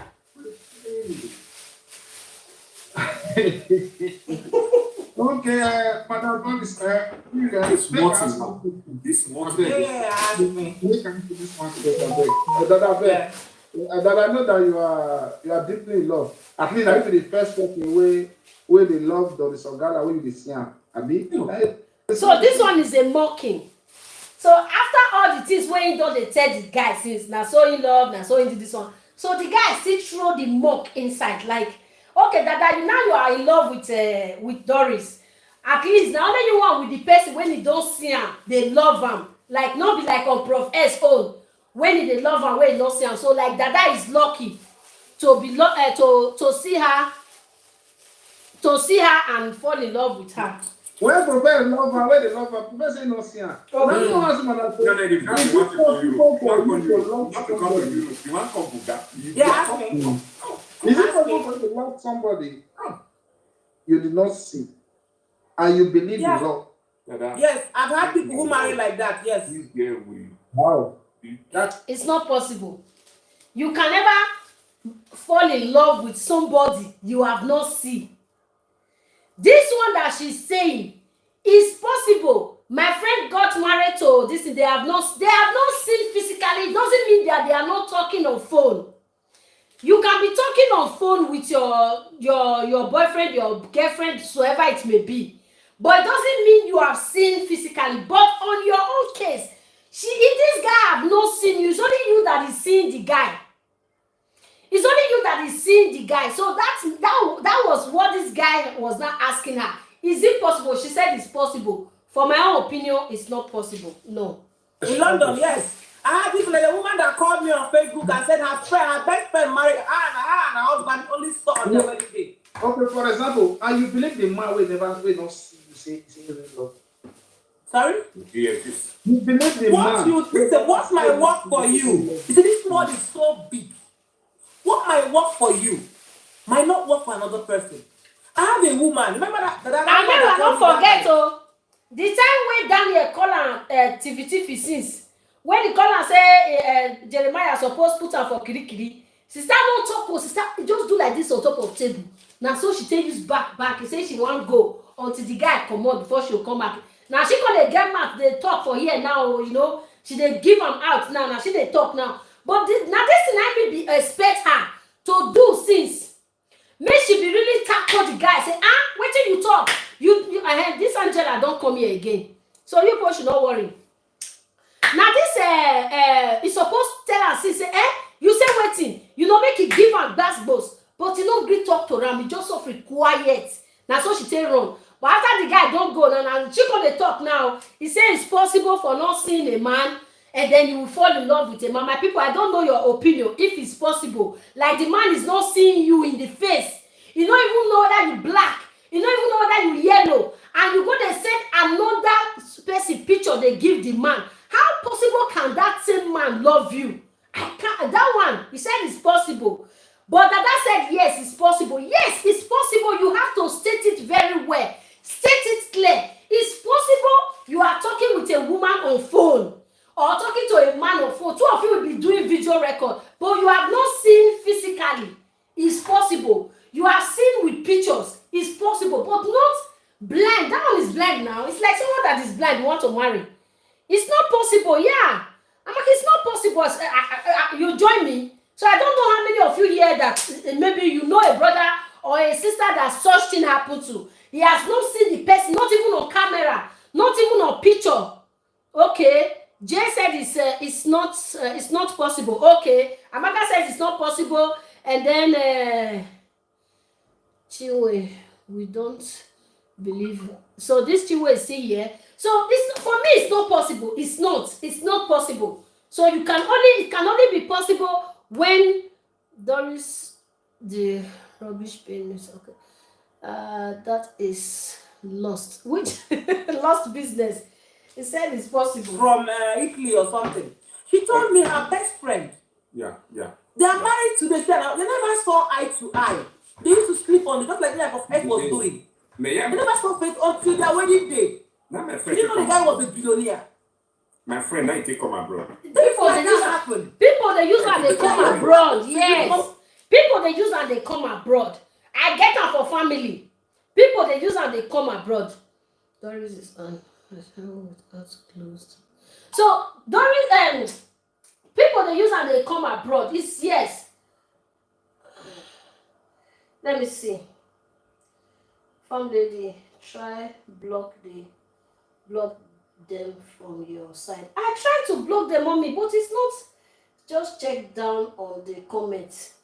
Okay, Madam Bonis, this morning. Yeah, ask me. That I know that you are deeply in love. At least I think the first person where they love Doris Ogala when you see her. So this one is a mocking. So after all the things when he don't they tell the guy since now so in love, now so into this one. So the guy still throw the mock inside, like, okay, Dada, now you are in love with Doris. At least now only you want with the person when you don't see him, they love him. Like not be like on Prof S own. When they love her, when you don't see him. So like Dada is lucky to be to see her and fall in love with her. When Professor love her, when they love her, Professor no see her. No, if you want to come to Europe, you want to come to that. Yeah, okay. Is it possible for you to love somebody you did not see and you believe in love? Yes, I've had people who marry like that, yes. Wow. It's not possible. You can never fall in love with somebody you have not seen. This one that she's saying is possible. My friend got married to this. They have not seen physically. It doesn't mean that they are not talking on phone. You can be talking on phone with your boyfriend, your girlfriend, whoever it may be, but it doesn't mean you have seen physically. But on your own case, if this guy have not seen you, it's only you that is seeing the guy. It's only you that is seeing the guy. So that was what this guy was not asking her. Is it possible? She said it's possible. For my own opinion, it's not possible. No. In London, yes. I had this like a woman that called me on Facebook and said her best friend married her and her husband only saw on their wedding day. Okay, for example, and you believe the man will never not see you say love. Sorry? Yes. You believe the man. Listen, what's my work for you? You see, this world is so big. What might work for you might not work for another person. I have a woman. Remember that? I don't forget, the time when Daniel call am TV since. When the caller say Jeremiah suppose put her for kirikiri, sister no talk, sister just do like this on top of table. Now so she take this back. He say she won't go until the guy come out before she'll come back. Now she call the get mad, they talk for here now, you know. She they give them out now. Now she they talk now. But now this thing I be expect her to do since. May she be really tackle the guy. Say, wait till you talk. You this Angela don't come here again. So you both should not worry. Now this is supposed to tell us, say, you say waiting, you know, make it give her glass boss, but you don't agree talk to her, you just suffer quiet. Now so she take wrong. But after the guy don't go, now she gonna talk now. He say it's possible for not seeing a man and then you will fall in love with a man. My people, I don't know your opinion, if it's possible. Like the man is not seeing you in the face. You don't even know that you black. You don't even know that you yellow. And you go to send another specific picture they give the man. How possible can that same man love you? I can't. That one, he said it's possible. But Dada said, yes, it's possible. Yes, it's possible. You have to state it very well. State it clear. It's possible you are talking with a woman on phone or talking to a man on phone. Two of you will be doing video record, but you have not seen physically. It's possible. You have seen with pictures. It's possible, but not blind. That one is blind now. It's like someone that is blind want to marry. It's not possible, yeah. I'm like, it's not possible. You join me. So I don't know how many of you here that maybe you know a brother or a sister that such thing happened to. He has not seen the person, not even on camera, not even on picture. Okay. Jay said it's not possible. Okay. Amaka says it's not possible. And then Chiwe, we don't believe. So this Chiwe is still here. So for me, it's not possible. It's not possible. So it can only be possible when Doris the rubbish bin is okay. That is lost. Which lost business? He said it's possible. From Italy or something. She told me her best friend. Yeah. They are married to the they never saw eye to eye. They used to sleep on it, just like that Ed was doing. They never saw face until their wedding day. Now my friend, You know the guy was a billionaire. my friend, now you take come abroad. People they use and they come abroad. Yes. People they use and they come abroad. I get them for family. People they use and they come abroad. Doris is on. That's closed. So Doris people they use and they come abroad. It's yes. Let me see. Farm lady, try block them from your side. I try to block them on me, but it's not. Just check down on the comments.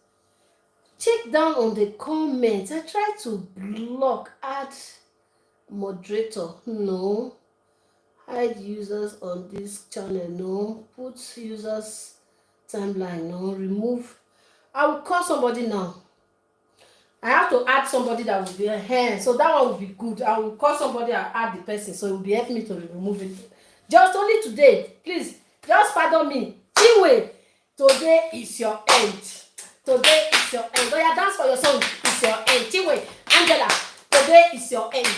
Check down on the comments. I try to block, add moderator. No. Hide users on this channel. No. Put users timeline. No. Remove. I will call somebody now. I have to add somebody that will be a hand. So that one will be good. I will call somebody and add the person. So it will be help me to remove it. Just only today. Please. Just pardon me. Anyway, today is your end. Today is your end. Oh yeah, dance for your song. It's your end. Chiwe, Angela, today is your end.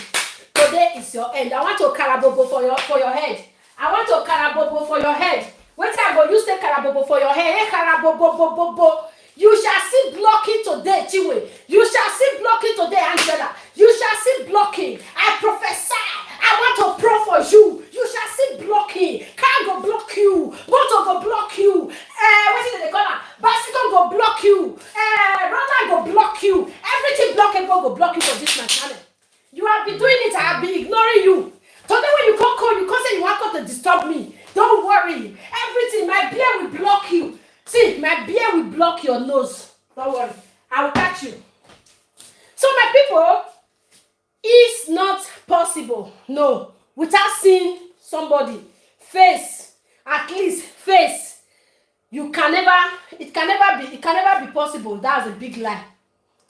Today is your end. I want to karabobo for your head. I want to karabobo for your head. Wait till I go, you say karabobo for your head. Hey, karabobo. You shall see blocking today, Chiwe. You shall see blocking today, Angela. You shall see blocking. I prophesy. I want to pray for you. You You have been doing it, I have been ignoring you. Today when you come call, you come say you want to disturb me. Don't worry. Everything, my beard will block you. See, my beard will block your nose. Don't worry. I will catch you. So my people, it's not possible. No. Without seeing somebody face, at least face, it can never be possible. That's a big lie.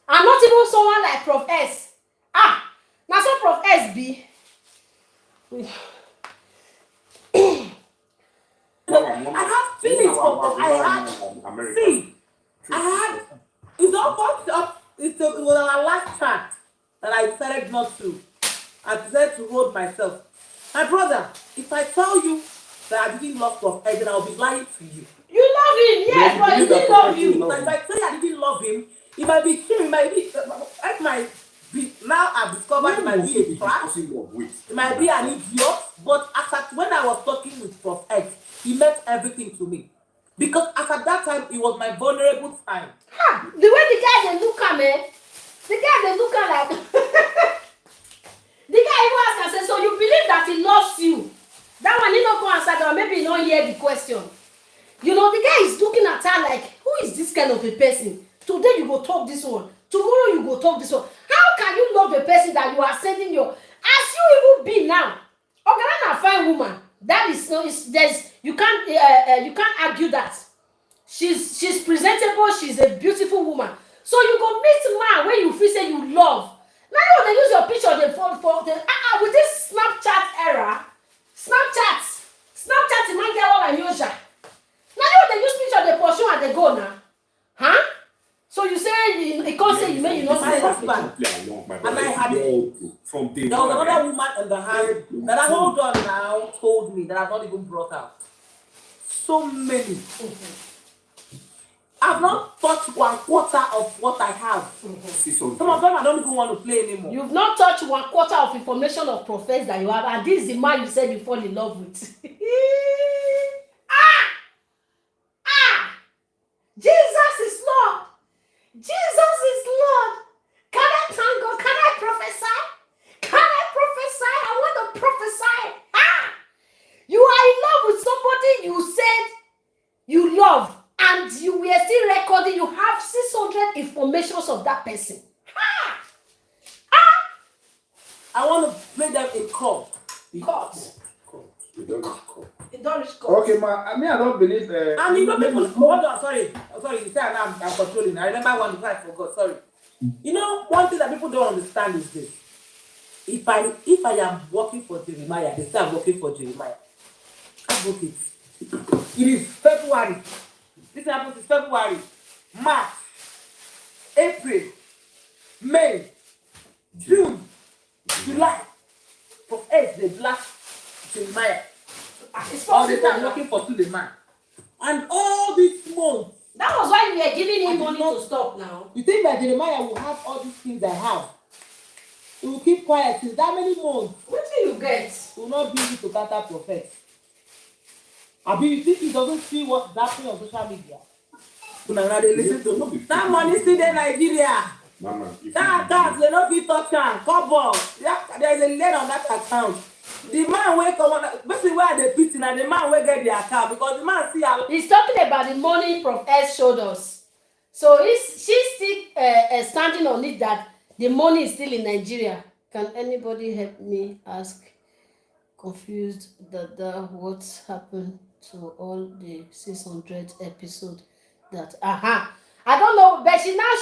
And not even someone like Prof S. Now so Prof S be. I have feelings for it's almost up. It was our last chat that I decided not to. I decided to hold myself. My brother, if I tell you that I didn't love Prof Ed, then I'll be lying to you. You love him, yes, but he didn't love you. But if I tell you I didn't love him, it might be true. It might be. Now I've discovered it might be a trash. It might be an idiot. But when I was talking with Prof Ed, he meant everything to me. Because at that time, it was my vulnerable time. The way the guy they look at me, the guy they look at like the guy even ask and say, so you believe that he loves you? That one he don't go answer, or maybe he don't hear the question. You know, the guy is looking at her like, who is this kind of a person? Today you go talk this one, tomorrow you go talk this one. How can you love a person that you are sending your, as you even be now? Ogana na fine woman. That is no, you can't argue that. She's presentable, she's a beautiful woman. So you go meet man when you feel say you love. Now they use your picture they for the with this Snapchat era. Snapchat man get all unusual. Now they use picture they pursue and they go now. Huh? So you say it can't say you may you not my husband. And I had it from day there was another woman in the house that I hold on now told me that I've not even brought out. So many. I've not touched 1/4 of what I have. Some of them I don't even want to play anymore. You've not touched 1/4 of information of prophets that you have, and this is the man you said you fall in love with. Jesus is Lord. Jesus is Lord. Can I thank God? Can I prophesy? Can I prophesy? I want to prophesy. You are in love with somebody you said you love, and you were still recording. You have 600 informations of that person. I want to play them in court. God. It don't reach God. Okay, I don't believe. And you know people. Hold on, sorry. You say I'm controlling. I remember one time I forgot. Sorry. You know, one thing that people don't understand is this. If I am working for Jeremiah, they say I'm working for Jeremiah. Advocate. It is February. This happens in February, March, April, May, June, July. For us, the black Jeremiah. It's all the time working for Suleiman. And all these months. That was why we were giving him money to stop now. You think that Jeremiah will have all these things I have? He will keep quiet since that many months. What do you get? He will not be able to counter prophet. You think he doesn't see what's happening on social media? They listen to that money still in Nigeria. Mama, that they don't be touch am. Couple. There's a lien on that account. The man wey come on, basically where they pity and the man wey get the account because the man see how. He's talking about the money Prof S showed us. So she's still standing on it that the money is still in Nigeria. Can anybody help me ask? Confused that what's happened to all the 600 episodes that I don't know, but she's now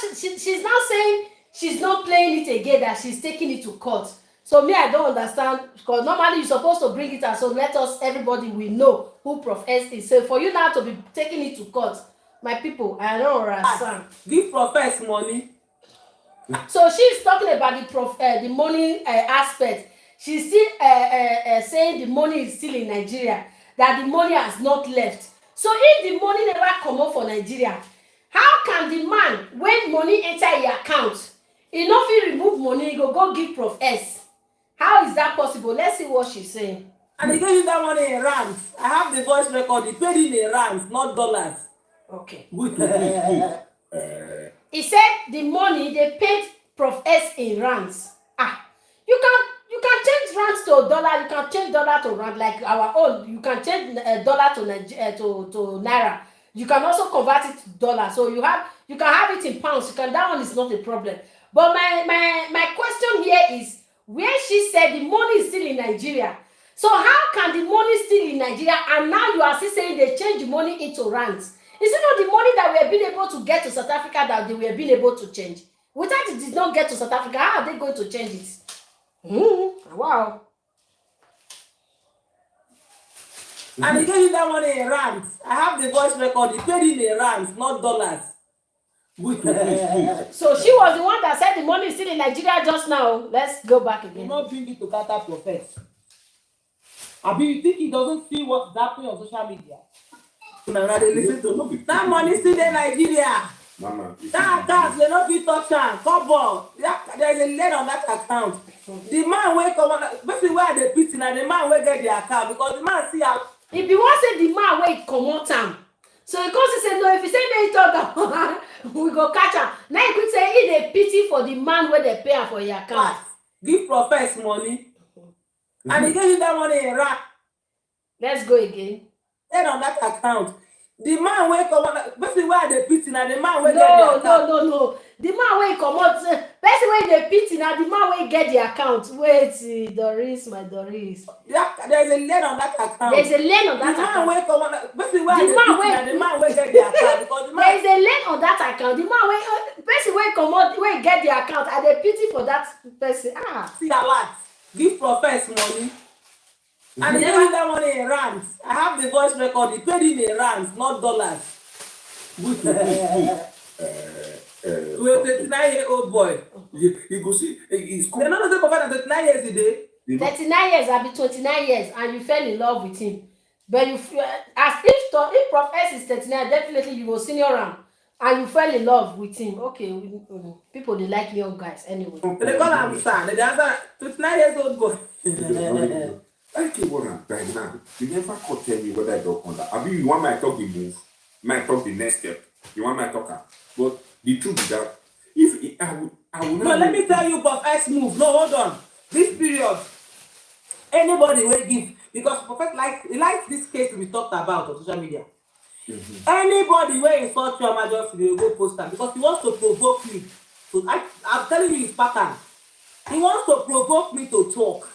saying she's not playing it again, that she's taking it to court. So me, I don't understand, because normally you're supposed to bring it out, so everybody will know who Prof S is. So for you now to be taking it to court, my people, I don't understand. Give Prof S money. So she's talking about the money aspect. She's still saying the money is still in Nigeria, that the money has not left. So if the money never come up for Nigeria, how can the man, when money enter your account, he not fit remove money, he go give Prof S? How is that possible? Let's see what she's saying. And they gave you that money in rands. I have the voice record. He paid in rands, not dollars. Okay. Good. He said the money they paid Prof S in rands. You can change rands to dollar. You can change dollar to rand like our own. You can change dollar to to naira. You can also convert it to dollar. So you can have it in pounds. That one is not a problem. But my question here is, where she said the money is still in Nigeria. So how can the money still in Nigeria, and now you are still saying they change the money into rands? Is it not the money that we have been able to get to South Africa that they were being able to change? Without it did not get to South Africa, how are they going to change it? Wow. And he gave you that money in rands. I have the voice record. He paid in rands, not dollars. So she was the one that said the money is still in Nigeria just now. Let's go back Do again. not bring it to Kata Prophet. Abi, you think he doesn't see what's happening on social media? Listen to that money still in Nigeria. Mama, That account, they don't fit touch am. Couple, there's a lien on that account. The man wey come on, basically where they pity na the man wey get the account, because the man see how. If you want say the man wey comot am, so because he say no, if he say make he talk am, we go catch am. Now he could say he dey pity for the man wey dey pay am for your account. Give Prophet money, and he give you that money in rand. Let's go again. Lien on that account. The man wey come on, basically where they pity na the man wey get the account. No. The man wey comot, person wey dey pity na the man wey get the account. Wait, Doris, my Doris. Yeah, there's a lien on that account. There's a lien on that account. account. The man wey come on, basically where they pity na the man wey get the account, because the man. There is a lien on that account. The man wey person wey comot wey get the account, I dey pity for that person. See alert. Give Prophet money. And he gave that money in rands. I have the voice record. He paid in rands, not dollars. To a 39-year-old boy. You go see, he's They don't say Prophet 39 years a day. 39 years, I be 29 years, and you fell in love with him. But you as if Prophet is 39, definitely you will senior am, and you fell in love with him. Okay, people they like young guys anyway. They call him son. They answer 29 years old boy. I keep what I'm trying now. You never could tell me whether I don't on that. I mean, you want me to talk the move, might talk the next step. You want me to talk, but the truth is that if I would No, let me tell you, Prophet's move. No, hold on. This period, anybody will give, because Prophet likes this case to be talked about on social media. Anybody will insult your majesty, they will go post am, because he wants to provoke me. So I'm telling you his pattern. He wants to provoke me to talk.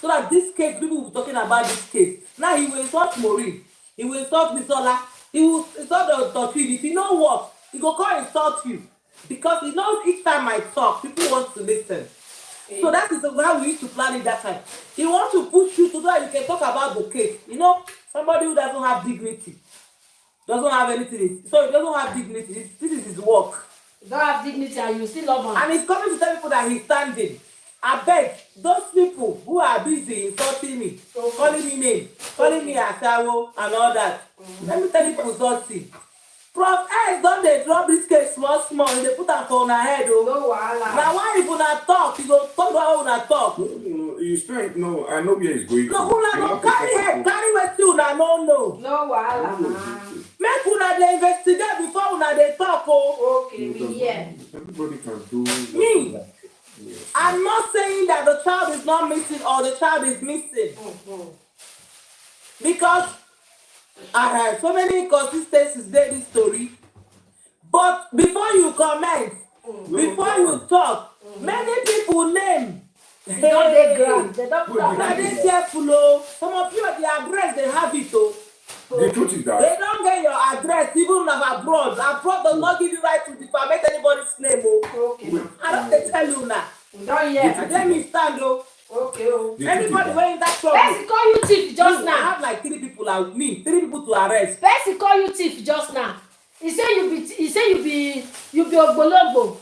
So that this case, people will be talking about this case. Now he will insult Maureen. He will insult Bisola. He will insult Dr. If you know what, he will come insult you. Because he knows each time I talk, people want to listen. So that is how we used to plan it that time. He wants to push you to that you can talk about the case. You know, somebody who doesn't have dignity, doesn't have anything. So he doesn't have dignity. This is his work. You don't have dignity and you still love him. And he's coming to tell people that he's standing. I beg those people who are busy insulting me, calling me name, calling me Asawo and all that. Let me tell you something. Prof S don dey drop this case small, they put am for una head. No wahala. Now why if una talk, you go talk about una talk. No, you straight. No, I know where he's going. No, una go carry head, carry wetin una no know. No wahala. Make una dey investigate before una dey talk o. Okay, we hear. Everybody can do. Me, yes. I'm not saying that the child is not missing or the child is missing. Because I have so many inconsistencies in this story. But before you comment, before you talk, many people name. They don't dey ground. They don't put Now they careful oh. Some of you the address they have it oh. The truth is that They don't get your address even abroad. Abroad does not give you right to defamate anybody's name oh. Okay. I don't they tell you now. Don't hear. Let me stand oh. Okay. Oh. Anybody wey in that trouble. Person call you thief just I now. have like 3 people like me, 3 people to arrest. Person call you thief just now. He say you be ogbologbo.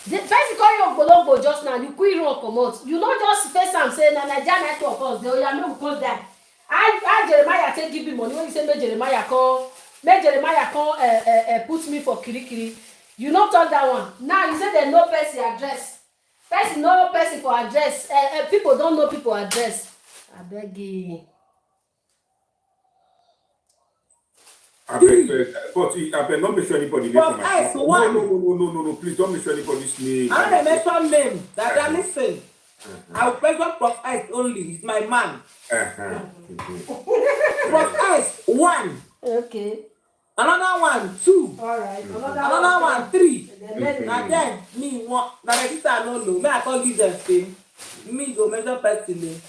The person call you ogbologbo just now. You quick run comot. You no just face am say na Naija network us. Dey oya make we come die. How Jeremiah take give me money when you say make Jeremiah come put me for kirikiri. You no talk that one. Now you say dem know person address. Person know person for address. People don't know people address. Abeg. I beg, but I beg not mention anybody's name for my Prof. S, phone. one. No, please don't mention anybody's name. I don't mention name. That listen. I will mention Prof. S only. He's my man. Prof. S, 1. Okay. Another 1, 2. All right. Another 1, 3. Then And then me 1. Now my sister I don't know. Me I can't give them fame. Me go mention person name.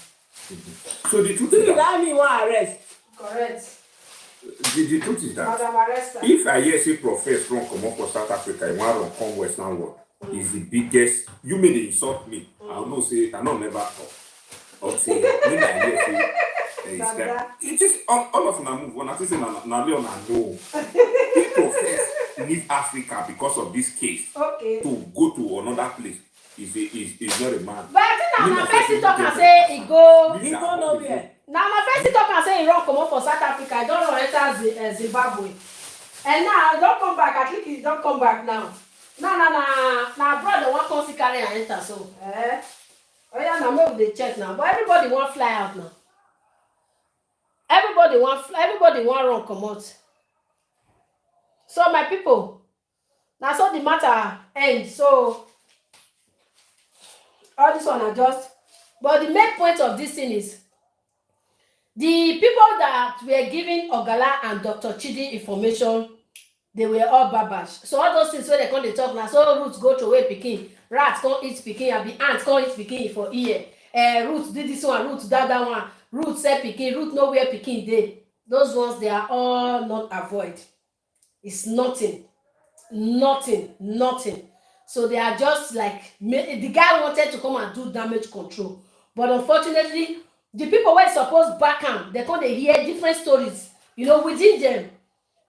So the truth 3 is that that me want arrest. correct. the truth is that Madam Arresta. if I hear say Prophet run comot for South Africa, he wan run come Western world, is the biggest. You may dey insult me. I know say I no never talk. Or say me na hear say it is all of una move. Una say na only una know. If Prophet leave Africa because of this case Okay. to go to another place, is not a man. But I think na my first talk and say he go. He go nowhere. Now my first talk and say he run comot for South Africa. I don't run enter Zimbabwe. And now I don't come back. I think he don't come back now. Now abroad they want come see carry and enter so. Oh yeah, now make we dey check now. But everybody want fly out now. Everybody want run comot. So my people, now so the matter end. So all this one are just, but the main point of this thing is the people that were giving Ogala and Dr. Chidi information, they were all babash. So all those things where they come they talk now, so roots go to away pikin, rats can't eat pikin, and the ants can't eat pikin for ear. Roots did this one, roots that one, roots said pikin, root nowhere pikin dey. Those ones they are all not avoid. It's nothing. So they are just like, the guy wanted to come and do damage control, but unfortunately the people were supposed back him, they come they hear different stories, within them.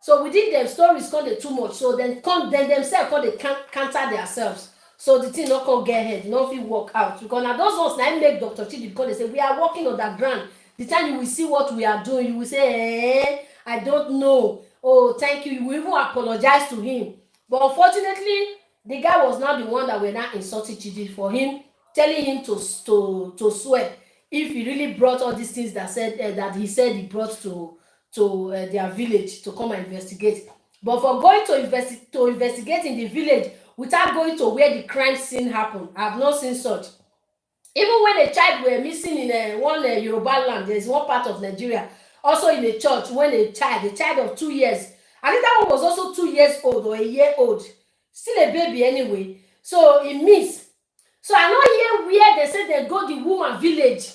So within them stories come they too much, so then themselves come they counter themselves, so the thing not come get ahead, no fit work out, because now those ones now make Dr. Chidi, because they say we are working on that ground. The time you will see what we are doing, you will say I don't know, oh thank you, you will even apologize to him. But unfortunately the guy was not the one that were not insulting Chidi for him, telling him to swear if he really brought all these things that he said he brought to their village to come and investigate. But for going to investigate in the village without going to where the crime scene happened, I have not seen such. Even when a child were missing in one Yoruba land, there is one part of Nigeria, also in a church, when a child of 2 years, I think that one was also 2 years old or a year old, still a baby anyway. So it means, so I know here where they said they go the woman village.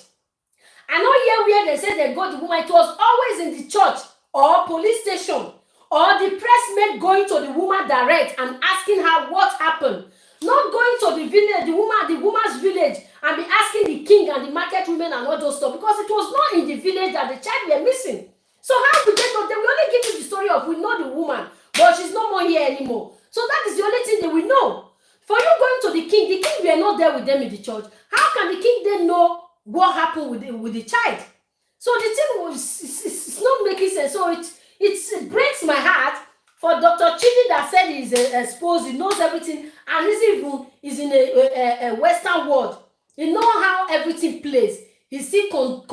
I know here where they said they go the woman. It was always in the church or police station or the pressman going to the woman direct and asking her what happened. Not going to the village, the woman's village, and be asking the king and the market women and all those stuff, because it was not in the village that the child were missing. So how we get to them? We only give you the story of we know the woman, but she's no more here anymore. So that is the only thing that we know. For you going to the king were not there with them in the church. How can the king then know what happened with the child? So the thing was, it's not making sense. So it breaks my heart for Dr. Chidi that said he's exposed, he knows everything, and he's in a Western world. He knows how everything plays. He still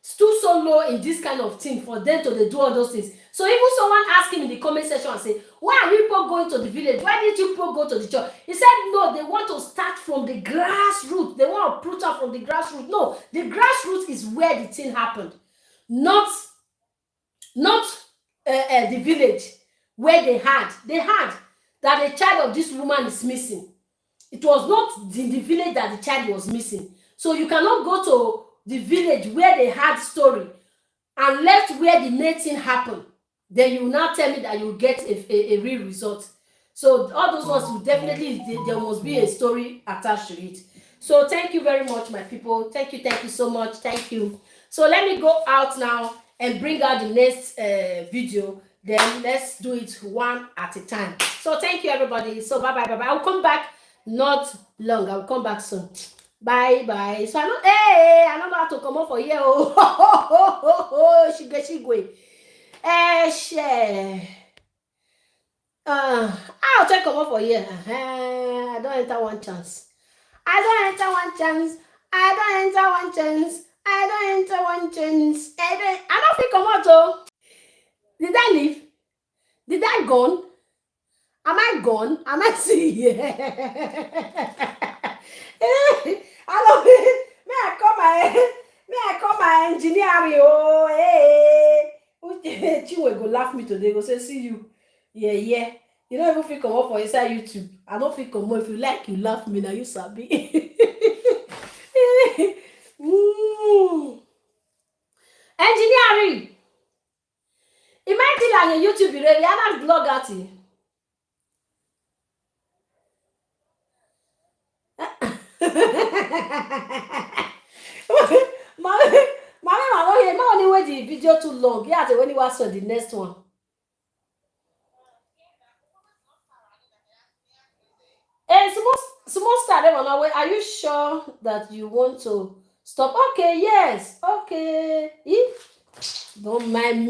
stood so low in this kind of thing for them to do all those things. So even someone asked him in the comment section and say, why are you people going to the village? Why did you people go to the church? He said, no, they want to start from the grassroots. They want to put up from the grassroots. No, the grassroots is where the thing happened. Not the village where they had that the child of this woman is missing. It was not in the village that the child was missing. So you cannot go to the village where they had story and left where the main thing happened. Then you will now tell me that you get a real result. So all those ones will definitely, there must be a story attached to it. So thank you very much, my people. Thank you so much. Thank you. So let me go out now and bring out the next video. Then let's do it one at a time. So thank you, everybody. So bye. I'll come back not long. I'll come back soon. Bye. So I don't know how to come up for here. She go. I'll take come up for here. I don't enter one chance. I don't think come out though. Did I leave? Did I gone? Am I gone? Am I still here? Hello, may I call my engineer? Oh, hey. Chinwe go laugh me today. Go say, see you. Yeah. You don't even feel come up for inside YouTube. I don't feel come up. If you like, you laugh me now. You sabi. Engineering. Imagine like a YouTube video. You are not blog at it. Mommy, I don't hear. Not only wait the video too long. Yeah, when you watch on the next one. Hey, small start. Are you sure that you want to stop? Okay, yes. Okay. Don't mind me.